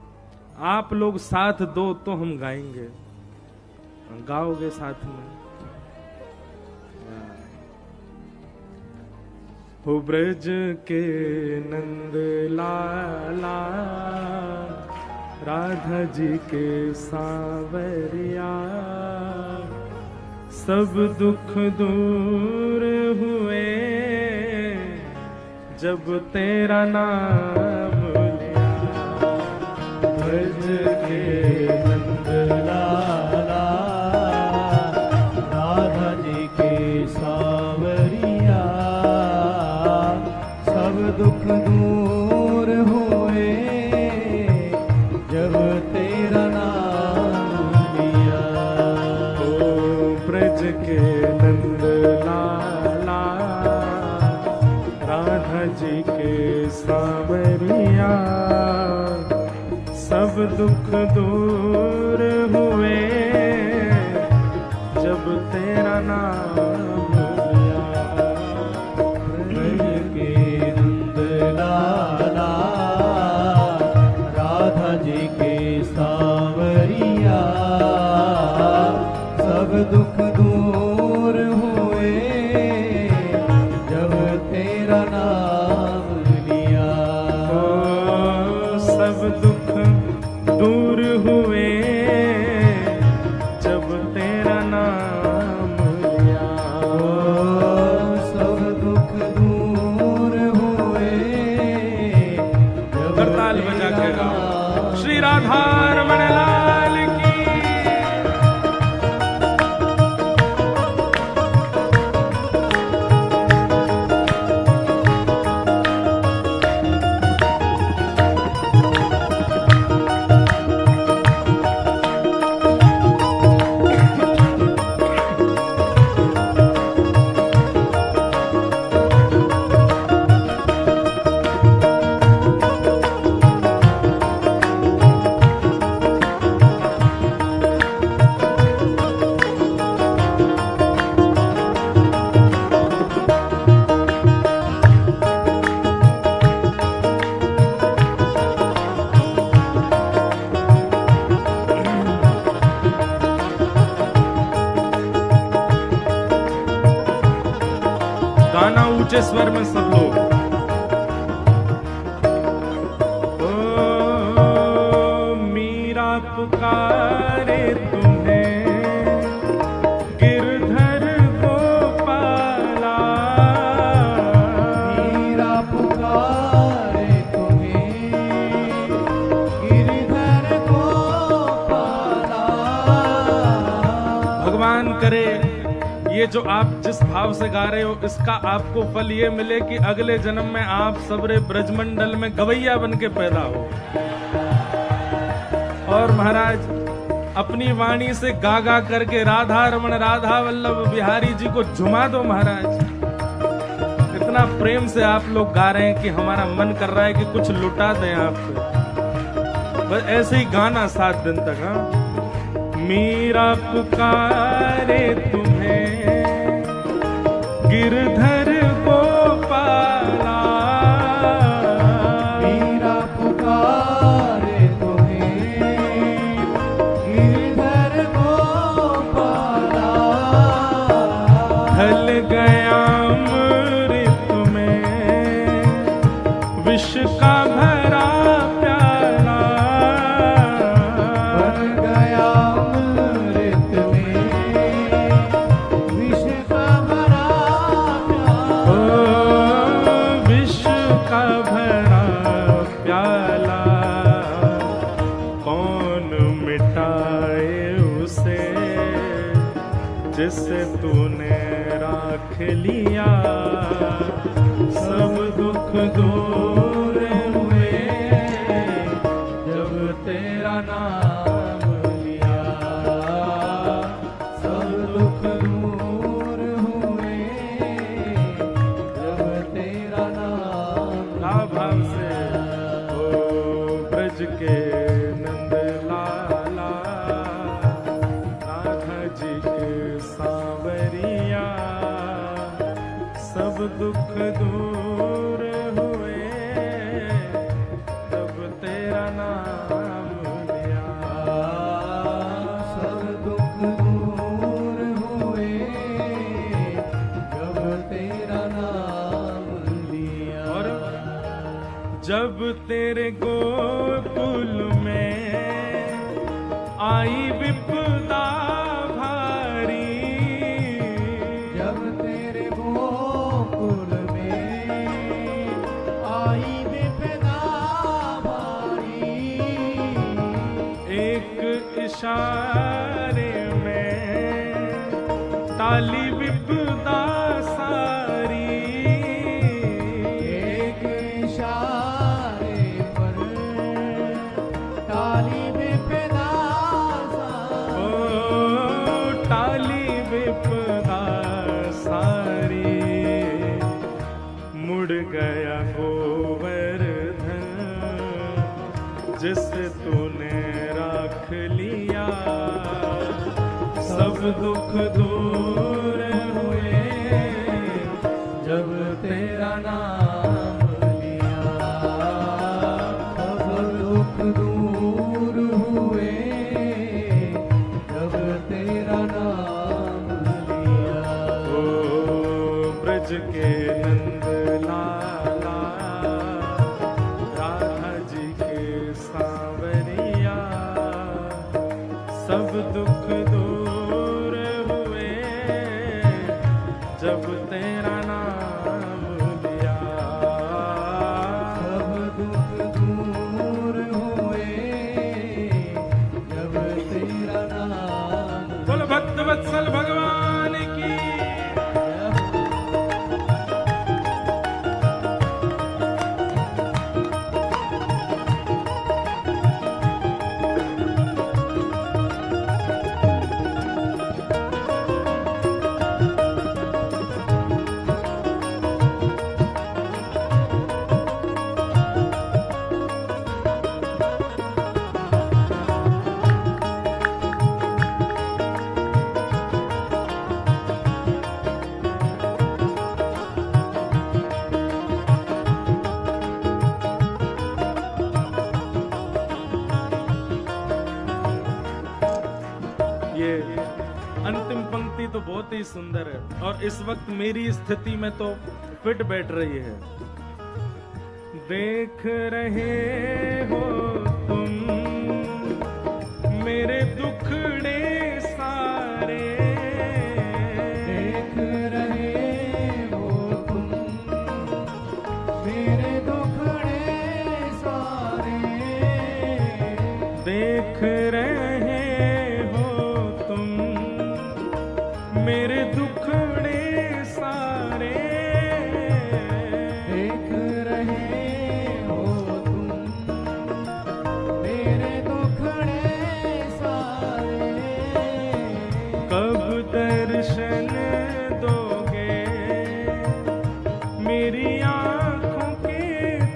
आप लोग साथ दो तो हम गाएंगे, गाओगे साथ में? हो ब्रज के नंद लाला, राधा जी के सावरिया, सब दुख दूर हुए जब तेरा नाम लिया। ब्रज के नंद लाला, राधा जी के सावरिया, सब दुख दूर हुए जब तेरा नाम लिया। ओ ब्रज के नंद लाला, राधा जी के सावरिया, सब दुख दूर हुए जब तेरा नाम लिया। ब्रज के नंद लाला, राधा जी के सावरिया, सब दुख दूर हुए जब तेरा नाम लिया। सब दुख दूर हुए ऊंचे स्वर में सब लोग। ओ मीरा पुकारे तुम्हें गिरधर गोपाला, मीरा पुकारे तुम्हें गिरधर गोपाला। भगवान करे ये जो आप जिस भाव से गा रहे हो इसका आपको फल ये मिले कि अगले जन्म में आप सबरे ब्रजमंडल में गवैया बन के पैदा हो। और महाराज अपनी वाणी से गा गा करके राधा रमण राधा वल्लभ बिहारी जी को झुमा दो महाराज। इतना प्रेम से आप लोग गा रहे हैं कि हमारा मन कर रहा है कि कुछ लुटा दें आपसे। बस ऐसे ही गाना 7 दिन तक। हाँ, मीरा पुकारे तुम्हें गिरधर गोपाला, मीरा पुकारे तुम्हें गिरधर गोपाला। ढल गया अमृत में विष का भरा प्याला, बन गया अमृत में विष का भरा प्याला। ओ विष का भरा प्याला कौन मिटाए उसे जिसे तूने राख लिया। सब दुख दूर हुए जब तेरा नाम लिया, सब दुख दूर हुए जब तेरा नाम का भाव से ओ ब्रज के नंद लाला, राधा जी के सांवरिया, सब दुख दूर हुए जब तेरा नाम लिया। सब दुख दूर हुए जब तेरा नाम लिया। और जब तेरे गोकुल में आई विपदा भारी, जब तेरे गोकुल में आई विपदा भारी, एक इशारे में टाली विपदा सारी। एक इशारे पर टाली विपदा सारी। ओ टाली विपदा सारी, मुड़ गया गोवर्धन जिसे तूने राख लिया। सब दुख दूर हुए जब तेरा नाम लिया, सब दुख दूर हुए जब तेरा नाम लिया। ओ ब्रज के नंद लाला, राधा जी के सांवरिया, सब दुख दूर हुए जब तेरा नाम लिया। सब दुख दूर हुए जब तेरा नाम। बोल भक्त वत्सल भगवान की। ही सुंदर है और इस वक्त मेरी स्थिति में तो फिट बैठ रही है। देख रहे हो तुम मेरे दुखड़े सारे, देख रहे हो तुम मेरे दुखड़े सारे, देख रहे हो तुम मेरे दुखड़े सारे, देख रहे हो तुम मेरे दुखड़े सारे, कब दर्शन दोगे मेरी आंखों के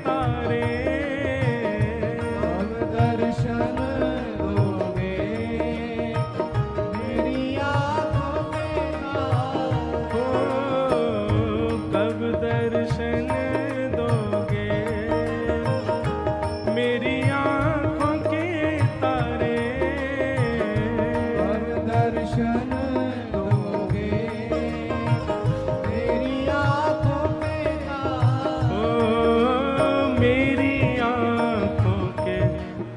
तारे, अब दर्शन दोगे मेरी आँखों के तारे, कब दर्शन दोगे मेरी आंखों के तारे, अब दर्शन दोगे मेरी आँखों के तारे, मेरी आंखों के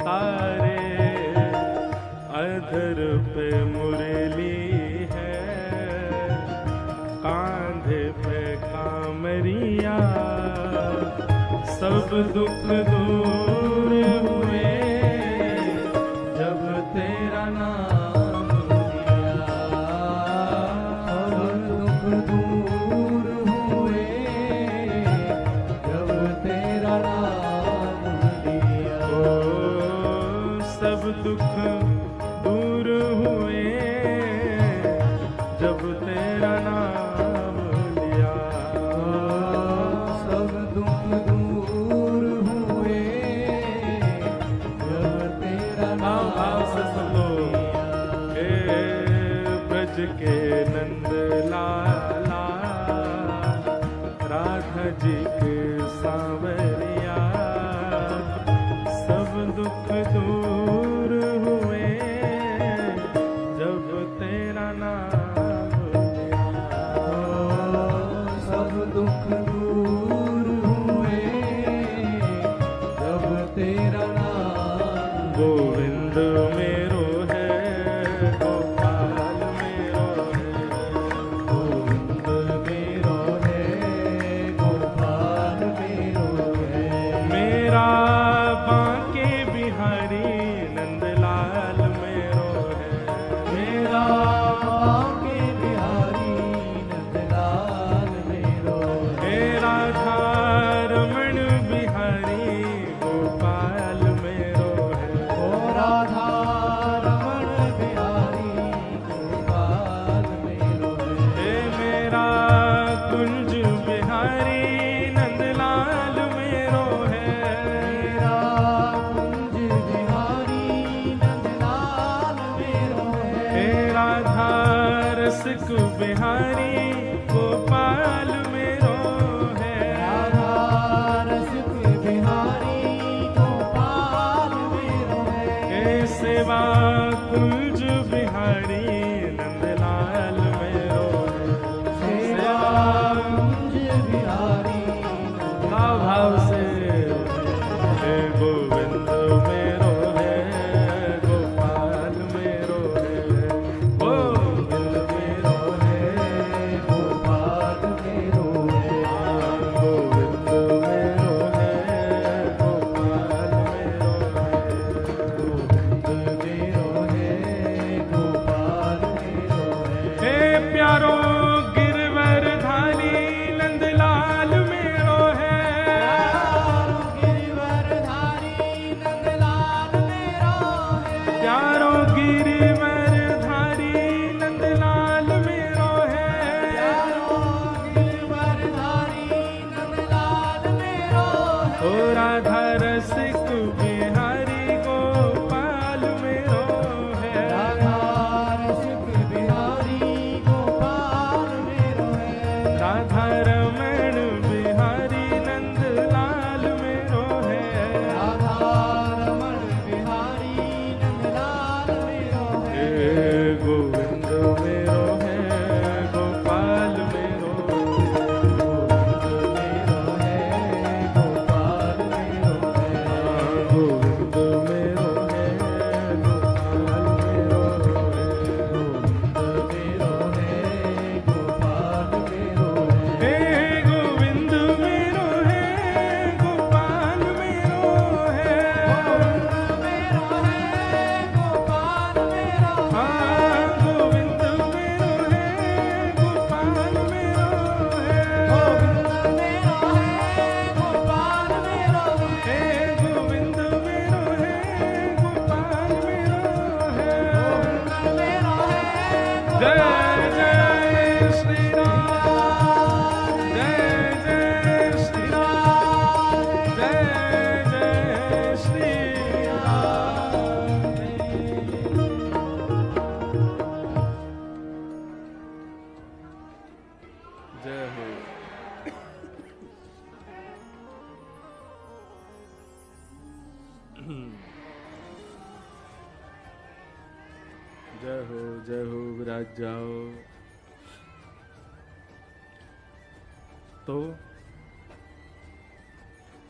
तारे, अधर पे मुरली है, कांधे पे कामरिया, सब दुख दूर हुए जब तेरा नाम लिया, सब दुख दूर हुए जब तेरा नाम लिया, ओ, सब दुख दूर हुए जब तेरा नाम लिया, सब दुख दूर हुए जब तेरा भाव भाव से सुन लो। हे ब्रज के नंद लाला, राधा जी के सांवरिया, सब दुख दूर हुए जब तेरा नाम लिया, सब दुख दूर हुए जब तेरा नाम, गोविंद मेरो है, गोपाल मेरो है, गोविंद मेरो है, गोपाल मेरो है, मेरा बांके बिहारी नंदलाल मेरो है, मेरा बांके बिहारी नंदलाल मेरो है, हे राधा रमण बिहारी गोपाल मेरो है, ओ राधा रमण बिहारी गोपाल मेरो है, हे मेरा कुंज बिहारी नंदलाल मेरो है, मेरा कुंज बिहारी नंदलाल मेरो है, हे राधा रसिक बिहारी गोपाल मेरो है, राधा रसिक बिहारी गोपाल मेरो है, हे सेवा कुंज बिहारी नंदलाल मेरो है, सेवा कुंज बिहारी जय हो। जय हो, विराज जाओ। तो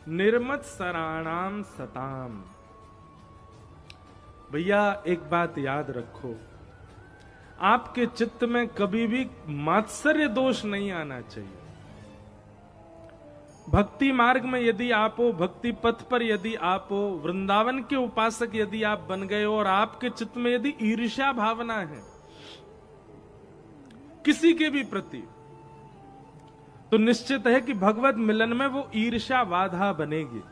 निर्मत सराणाम सताम। भैया एक बात याद रखो, आपके चित्त में कभी भी मात्सर्य दोष नहीं आना चाहिए। भक्ति मार्ग में यदि आप हो, भक्ति पथ पर यदि आप हो, वृंदावन के उपासक यदि आप बन गए हो और आपके चित्त में यदि ईर्ष्या भावना है किसी के भी प्रति, तो निश्चित है कि भगवत मिलन में वो ईर्ष्या बाधा बनेगी।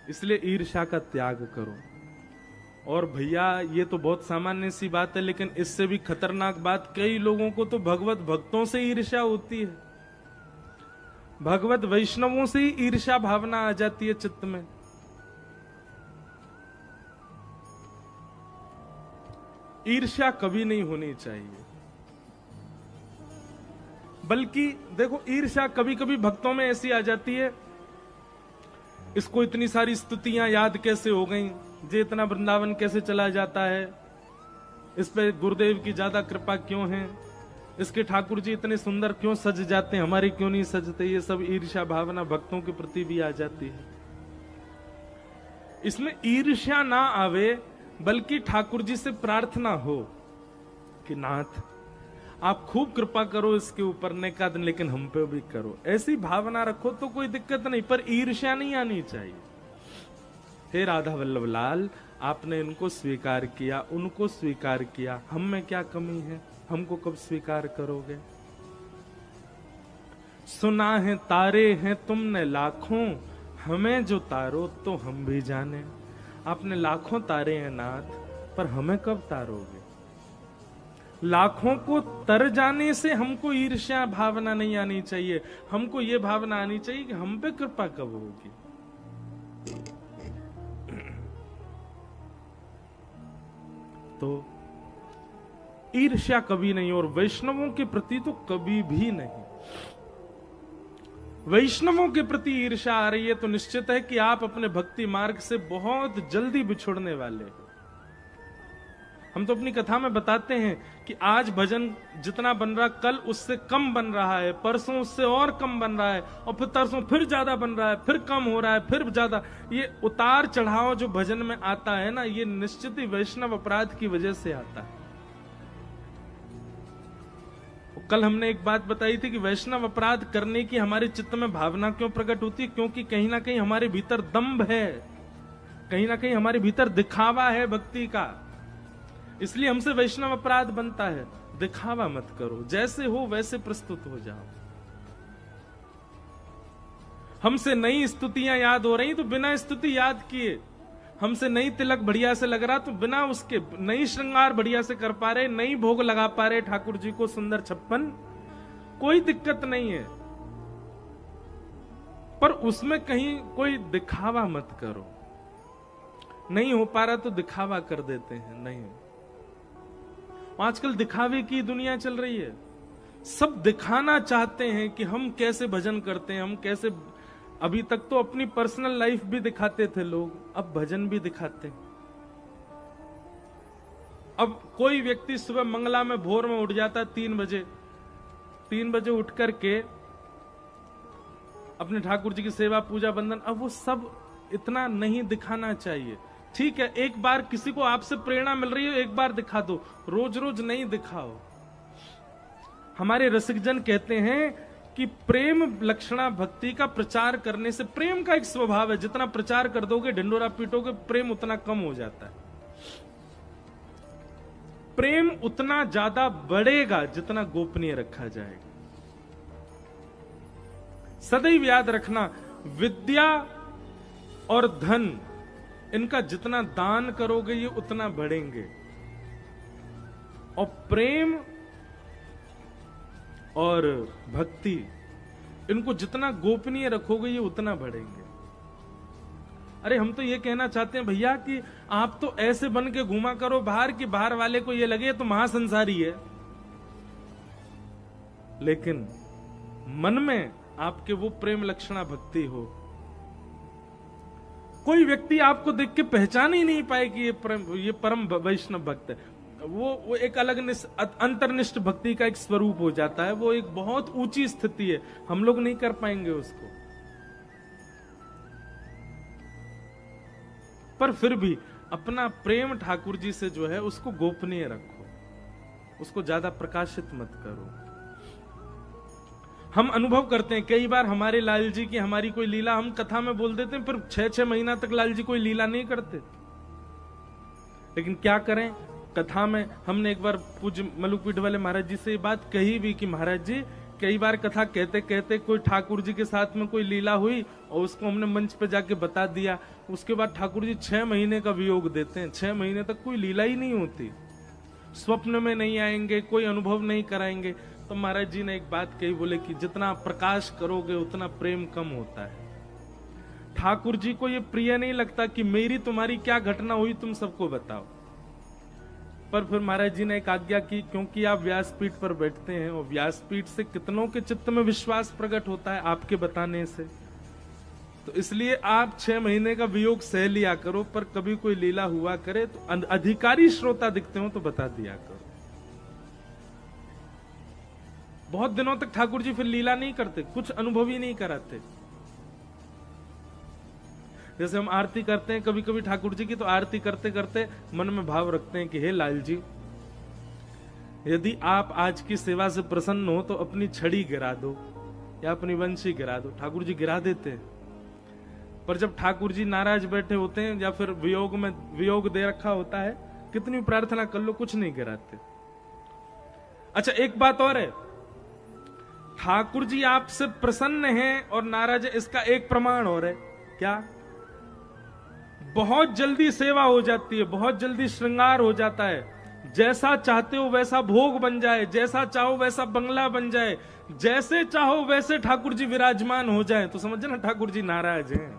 इसलिए ईर्ष्या का त्याग करो। और भैया ये तो बहुत सामान्य सी बात है, लेकिन इससे भी खतरनाक बात, कई लोगों को तो भगवत भक्तों से ईर्ष्या होती है, भगवत वैष्णवों से ही ईर्ष्या भावना आ जाती है चित्त में। ईर्ष्या कभी नहीं होनी चाहिए। बल्कि देखो, ईर्ष्या कभी कभी भक्तों में ऐसी आ जाती है, इसको इतनी सारी स्तुतियां याद कैसे हो गई, जे इतना वृंदावन कैसे चला जाता है, इस पे गुरुदेव की ज्यादा कृपा क्यों है, इसके ठाकुर जी इतने सुंदर क्यों सज जाते हैं, हमारे क्यों नहीं सजते। ये सब ईर्ष्या भावना भक्तों के प्रति भी आ जाती है। इसमें ईर्ष्या ना आवे, बल्कि ठाकुर जी से प्रार्थना हो कि नाथ आप खूब कृपा करो इसके ऊपर नेका दिन, लेकिन हम पे भी करो। ऐसी भावना रखो तो कोई दिक्कत नहीं, पर ईर्ष्या नहीं आनी चाहिए। हे राधा वल्लभ लाल, आपने इनको स्वीकार किया, उनको स्वीकार किया, हम में क्या कमी है, हमको कब स्वीकार करोगे। सुना है तारे हैं तुमने लाखों, हमें जो तारो तो हम भी जाने। आपने लाखों तारे हैं नाथ, पर हमें कब तारोगे। लाखों को तर जाने से हमको ईर्ष्या भावना नहीं आनी चाहिए, हमको ये भावना आनी चाहिए कि हम पे कृपा कब होगी। तो ईर्ष्या कभी नहीं, और वैष्णवों के प्रति तो कभी भी नहीं। वैष्णवों के प्रति ईर्ष्या आ रही है तो निश्चित है कि आप अपने भक्ति मार्ग से बहुत जल्दी बिछुड़ने वाले हो। हम तो अपनी कथा में बताते हैं कि आज भजन जितना बन रहा, कल उससे कम बन रहा है, परसों उससे और कम बन रहा है, और फिर तरसों फिर ज्यादा बन रहा है, फिर कम हो रहा है, फिर ज्यादा। ये उतार चढ़ाव जो भजन में आता है ना, ये निश्चित ही वैष्णव अपराध की वजह से आता है। कल हमने एक बात बताई थी कि वैष्णव अपराध करने की हमारे चित्त में भावना क्यों प्रकट होती है, क्योंकि कहीं ना कहीं हमारे भीतर दंभ है, कहीं ना कहीं हमारे भीतर दिखावा है भक्ति का, इसलिए हमसे वैष्णव अपराध बनता है। दिखावा मत करो, जैसे हो वैसे प्रस्तुत हो जाओ। हमसे नई स्तुतियां याद हो रही तो बिना स्तुति याद किए, हमसे नई तिलक बढ़िया से लग रहा तो बिना उसके, नई श्रृंगार बढ़िया से कर पा रहे, नई भोग लगा पा रहे ठाकुर जी को सुंदर 56, कोई दिक्कत नहीं है, पर उसमें कहीं कोई दिखावा मत करो। नहीं हो पा रहा तो दिखावा कर देते हैं, नहीं। आजकल दिखावे की दुनिया चल रही है, सब दिखाना चाहते हैं कि हम कैसे भजन करते हैं, हम कैसे। अभी तक तो अपनी पर्सनल लाइफ भी दिखाते थे लोग, अब भजन भी दिखाते हैं। अब कोई व्यक्ति सुबह मंगला में भोर में उठ जाता है 3 बजे उठ करके अपने ठाकुर जी की सेवा पूजा बंदन, अब वो सब इतना नहीं दिखाना चाहिए। ठीक है, एक बार किसी को आपसे प्रेरणा मिल रही है, एक बार दिखा दो, रोज रोज नहीं दिखाओ। हमारे रसिकजन कहते हैं कि प्रेम लक्षणा भक्ति का प्रचार करने से, प्रेम का एक स्वभाव है, जितना प्रचार कर दोगे, ढिंडोरा पीटोगे, प्रेम उतना कम हो जाता है। प्रेम उतना ज्यादा बढ़ेगा जितना गोपनीय रखा जाएगा। सदैव याद रखना, विद्या और धन, इनका जितना दान करोगे ये उतना बढ़ेंगे, और प्रेम और भक्ति, इनको जितना गोपनीय रखोगे ये उतना बढ़ेंगे। अरे हम तो ये कहना चाहते हैं भैया कि आप तो ऐसे बन के घूमा करो बाहर, कि बाहर वाले को ये लगे तो महासंसारी है, लेकिन मन में आपके वो प्रेम लक्षणा भक्ति हो। कोई व्यक्ति आपको देख के पहचान ही नहीं पाए कि ये परम वैष्णव भक्त है। वो एक अलग अंतर्निष्ठ भक्ति का एक स्वरूप हो जाता है। वो एक बहुत ऊंची स्थिति है, हम लोग नहीं कर पाएंगे उसको। पर फिर भी अपना प्रेम ठाकुर जी से जो है उसको गोपनीय रखो, उसको ज्यादा प्रकाशित मत करो। हम अनुभव करते हैं कई बार हमारे लाल जी की हमारी कोई लीला हम कथा में बोल देते हैं, पर 6-6 महीना तक लाल जी कोई लीला नहीं करते। लेकिन क्या करें, कथा में हमने एक बार पूज्य मलुकपीठ वाले महाराज जी से ये बात कही भी कि महाराज जी कई बार कथा कहते कहते कोई ठाकुर जी के साथ में कोई लीला हुई और उसको हमने मंच पे जाके बता दिया, उसके बाद ठाकुर जी 6 महीने का वियोग देते हैं। 6 महीने तक कोई लीला ही नहीं होती, स्वप्न में नहीं आएंगे, कोई अनुभव नहीं कराएंगे। तो महाराज जी ने एक बात कही, बोले कि जितना प्रकाश करोगे उतना प्रेम कम होता है। ठाकुर जी को ये प्रिय नहीं लगता कि मेरी तुम्हारी क्या घटना हुई तुम सबको बताओ। पर फिर महाराज जी ने एक आज्ञा की, क्योंकि आप व्यासपीठ पर बैठते हैं और व्यासपीठ से कितनों के चित्त में विश्वास प्रकट होता है आपके बताने से, तो इसलिए आप 6 महीने का वियोग सह लिया करो। पर कभी कोई लीला हुआ करे तो अधिकारी श्रोता दिखते हो तो बता दिया करो। बहुत दिनों तक ठाकुर जी फिर लीला नहीं करते, कुछ अनुभव ही नहीं कराते। जैसे हम आरती करते हैं कभी कभी ठाकुर जी की, तो आरती करते करते मन में भाव रखते हैं कि हे लाल जी, यदि आप आज की सेवा से प्रसन्न हो तो अपनी छड़ी गिरा दो या अपनी वंशी गिरा दो। ठाकुर जी गिरा देते हैं। पर जब ठाकुर जी नाराज बैठे होते हैं या फिर वियोग दे रखा होता है, कितनी प्रार्थना कर लो कुछ नहीं गिराते। अच्छा, एक बात और है, ठाकुर जी आपसे प्रसन्न हैं और नाराज है, इसका एक प्रमाण और है। क्या? बहुत जल्दी सेवा हो जाती है, बहुत जल्दी श्रृंगार हो जाता है। जैसा चाहते हो वैसा भोग बन जाए, जैसा चाहो वैसा बंगला बन जाए, जैसे चाहो वैसे ठाकुर जी विराजमान हो जाए, तो समझे ना ठाकुर जी नाराज हैं।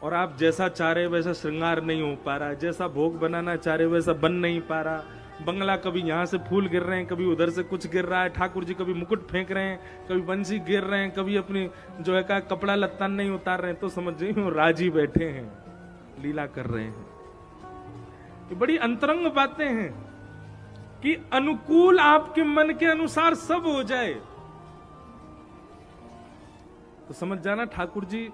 और आप जैसा चाह रहे वैसा श्रृंगार नहीं हो पा रहा, जैसा भोग बनाना चाह रहे वैसा बन नहीं पा रहा। बंगला कभी यहां से फूल गिर रहे हैं, कभी उधर से कुछ गिर रहा है। ठाकुर जी कभी मुकुट फेंक रहे हैं, कभी बंसी गिर रहे हैं, कभी अपनी जो है का कपड़ा लत्ता नहीं उतार रहे हैं, तो समझ जाइए राजी बैठे हैं, लीला कर रहे हैं। ये बड़ी अंतरंग बातें हैं कि अनुकूल आपके मन के अनुसार सब हो जाए तो समझ जाना ठाकुर जी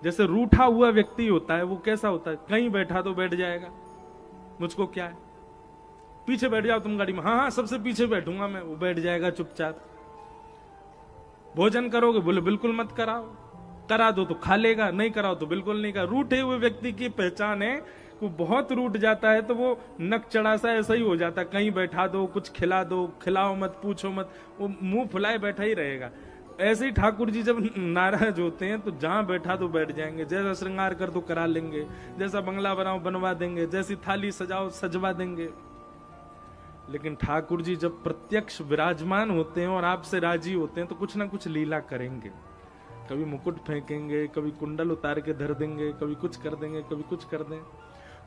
जैसे रूठा हुआ व्यक्ति होता है, वो कैसा होता है, कहीं बैठा तो बैठ जाएगा, मुझको क्या है, पीछे बैठ जाओ तुम गाड़ी में, हाँ हाँ सबसे पीछे बैठूंगा मैं, वो बैठ जाएगा चुपचाप। भोजन करोगे, बोले बिल्कुल मत कराओ, करा दो तो खा लेगा, नहीं कराओ तो बिल्कुल नहीं करा। रूठे हुए व्यक्ति की पहचान है, वो बहुत रूठ जाता है तो वो नक चढ़ा सा ऐसा ही हो जाता है, कहीं बैठा दो, कुछ खिला दो, खिलाओ मत, पूछो मत, वो मुंह फुलाए बैठा ही रहेगा। ऐसे ही ठाकुर जी जब नाराज होते हैं तो जहां बैठा तो बैठ जाएंगे, जैसा श्रृंगार कर दो करा लेंगे, जैसा बंगला बनाओ बनवा देंगे, जैसी थाली सजाओ सजवा देंगे। लेकिन ठाकुर जी जब प्रत्यक्ष विराजमान होते हैं और आपसे राजी होते हैं तो कुछ ना कुछ लीला करेंगे। कभी मुकुट फेंकेंगे, कभी कुंडल उतार के धर देंगे, कभी कुछ कर देंगे, कभी कुछ कर दें।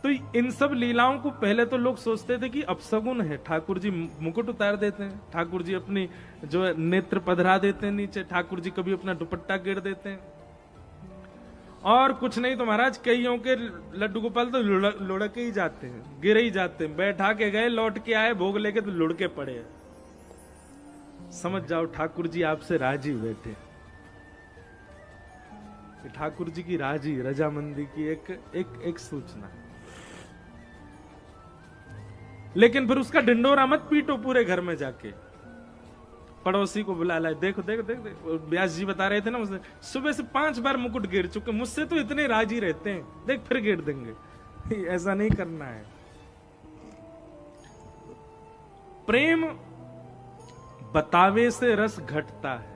तो इन सब लीलाओं को पहले तो लोग सोचते थे कि अपशगुन है, ठाकुर जी मुकुट उतार देते हैं, ठाकुर जी अपनी जो है नेत्र पधरा देते हैं नीचे, ठाकुर जी कभी अपना दुपट्टा गिर देते हैं, और कुछ नहीं तो महाराज कईयों के लड्डू गोपाल तो लुढ़के ही जाते हैं, गिर ही जाते हैं, बैठा के गए लौट के आए भोग लेके तो लुढ़के पड़े हैं। समझ जाओ ठाकुर जी आपसे राजी बैठे। ठाकुर जी की राजी रजामंदी की एक सूचना। लेकिन फिर उसका ढिंडोरा मत पीटो पूरे घर में जाके, पड़ोसी को बुला लाए, देखो देखो देखो, व्यास जी बता रहे थे ना मुझसे, सुबह से 5 बार मुकुट गिर चुके, मुझसे तो इतने राजी रहते हैं, देख फिर गिर देंगे। ऐसा नहीं करना है। प्रेम बतावे से रस घटता है,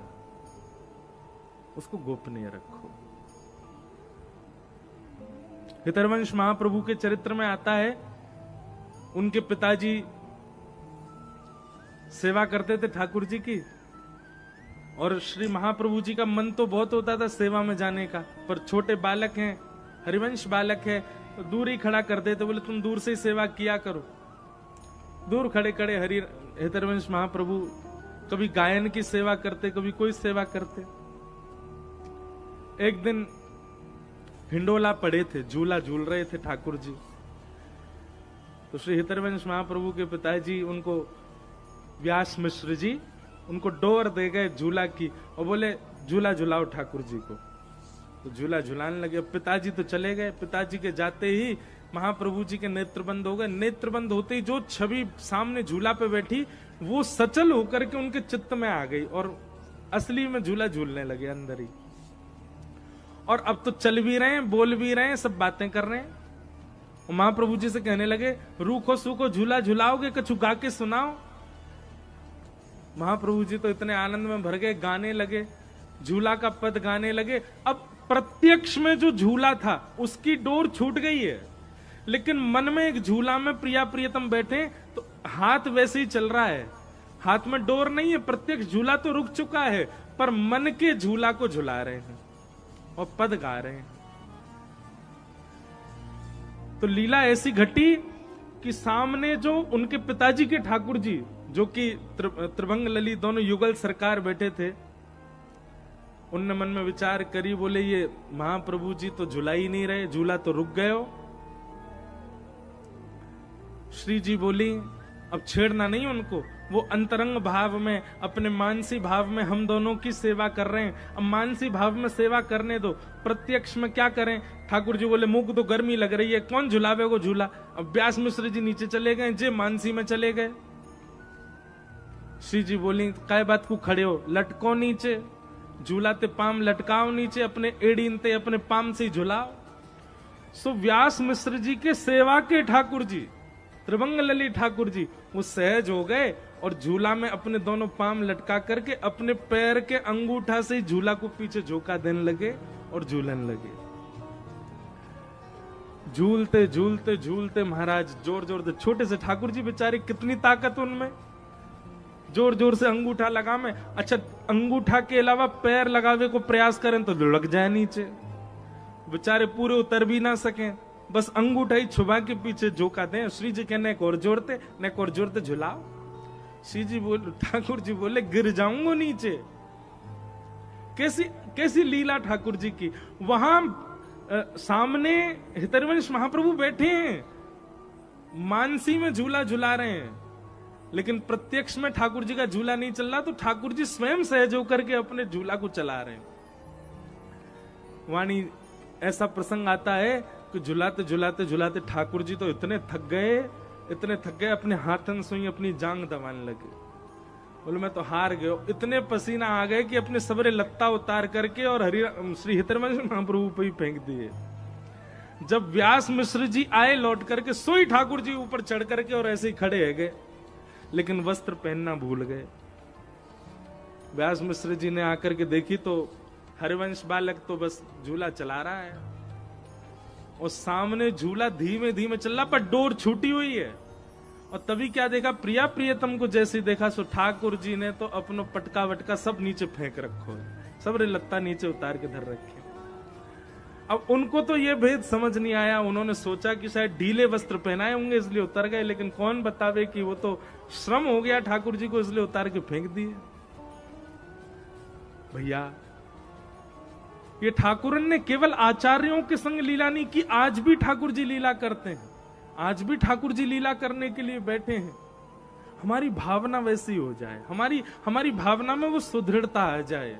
उसको गोपनीय रखो। हितरवंश महाप्रभु के चरित्र में आता है, उनके पिताजी सेवा करते थे ठाकुर जी की, और श्री महाप्रभु जी का मन तो बहुत होता था सेवा में जाने का, पर छोटे बालक हैं, हरिवंश बालक है, तो दूर ही खड़ा कर देते, बोले तुम दूर से ही सेवा किया करो। दूर खड़े खड़े हितरवंश महाप्रभु कभी गायन की सेवा करते, कभी कोई सेवा करते। एक दिन हिंडोला पड़े थे, झूला झूल रहे थे ठाकुर जी। तो श्री हितरवंश महाप्रभु के पिताजी उनको, व्यास मिश्र जी, उनको डोर दे गए झूला की और बोले झूला झुलाओ ठाकुर जी को। तो झूला झुलाने लगे। पिताजी तो चले गए। पिताजी के जाते ही महाप्रभु जी के नेत्र बंद हो गए। नेत्र बंद होते ही जो छवि सामने झूला पे बैठी वो सचल होकर के उनके चित्त में आ गई और असली में झूला झूलने लगे अंदर ही। और अब तो चल भी रहे हैं, बोल भी रहे हैं, सब बातें कर रहे हैं। और महाप्रभु जी से कहने लगे रूखो सूखो झूला झुलाओगे, कछु गा के सुनाओ। महाप्रभु जी तो इतने आनंद में भर गए, गाने लगे, झूला का पद गाने लगे। अब प्रत्यक्ष में जो झूला था उसकी डोर छूट गई है, लेकिन मन में एक झूला में प्रिया प्रियतम बैठे तो हाथ वैसे ही चल रहा है, हाथ में डोर नहीं है। प्रत्यक्ष झूला तो रुक चुका है, पर मन के झूला को झुला रहे हैं और पद गा रहे हैं। तो लीला ऐसी घटी कि सामने जो उनके पिताजी के ठाकुर जी, जो कि त्रिभंग लली दोनों युगल सरकार बैठे थे, उनने मन में विचार करी, बोले ये महाप्रभु जी तो झुला ही नहीं रहे, झूला तो रुक गए हो। श्री जी बोली अब छेड़ना नहीं उनको, वो अंतरंग भाव में, अपने मानसी भाव में हम दोनों की सेवा कर रहे हैं। अब मानसी भाव में सेवा करने दो, प्रत्यक्ष में क्या करें। ठाकुर जी बोले मुझको तो गर्मी लग रही है, कौन झुलावे को झूला। अब व्यास मिश्र जी नीचे चले गए, जे मानसी में चले गए। श्री जी बोली काय बात को खड़े हो, लटको नीचे, झूलाते पाम लटकाओ नीचे, अपने एड़ीनते अपने पाम से झुलाओ। सो व्यास मिश्र जी के सेवा के ठाकुर जी, त्रिभंग लली ठाकुर जी, वो सहज हो गए और झूला में अपने दोनों पाम लटका करके अपने पैर के अंगूठा से झूला को पीछे झोंका देने लगे और झूलन लगे। झूलते झूलते झूलते महाराज जोर जोर से, छोटे से ठाकुर जी बेचारे, कितनी ताकत उनमें, जोर जोर से अंगूठा लगा में। अच्छा अंगूठा के अलावा पैर लगावे को प्रयास करें तो लुढ़क जाए नीचे, बेचारे पूरे उतर भी ना सकें, बस अंगूठा ही छुपा के पीछे झोंका दें। श्री जी कहने को और जोड़ते झुलाओ। श्री जी बोले, ठाकुर जी बोले गिर जाऊंगा नीचे। कैसी कैसी लीला ठाकुर जी की। वहां सामने हितरवंश महाप्रभु बैठे हैं, मानसी में झूला झुला रहे हैं, लेकिन प्रत्यक्ष में ठाकुर जी का झूला नहीं चल रहा, तो ठाकुर जी स्वयं सहज होकर के अपने झूला को चला रहे हैं। वाणी ऐसा प्रसंग आता है कि झुलाते झुलाते झुलाते ठाकुर जी तो इतने थक गए, अपने हाथन से ही अपनी जांग दबाने लगे। बोले मैं तो हार गए। इतने पसीना आ गए कि अपने सबरे लत्ता उतार करके और श्री हितरवंश महाप्रभु पे ही फेंक दिए। जब व्यास मिश्र जी आए लौट करके, सोई ठाकुर जी ऊपर चढ़ करके और ऐसे ही खड़े है गए, लेकिन वस्त्र पहनना भूल गए। व्यास मिश्र जी ने आकर के देखी तो हरिवंश बालक तो बस झूला चला रहा है और सामने झूला धीमे धीमे चल रहा, पर डोर छूटी हुई है। और तभी क्या देखा, प्रिया प्रियतम को जैसे देखा, सो ठाकुर जी ने तो अपनो पटका वटका सब नीचे फेंक रखो, सब रे लत्ता नीचे उतार के धर रखे। अब उनको तो ये भेद समझ नहीं आया, उन्होंने सोचा कि शायद ढीले वस्त्र पहनाए होंगे इसलिए उतर गए, लेकिन कौन बतावे कि वो तो श्रम हो गया ठाकुर जी को, इसलिए उतार के फेंक दिए। भैया ये ठाकुर ने केवल आचार्यों के संग लीला नहीं की, आज भी ठाकुर जी लीला करते हैं, आज भी ठाकुर जी लीला करने के लिए बैठे हैं। हमारी भावना वैसी हो जाए, हमारी भावना में वो सुदृढ़ता आ जाए।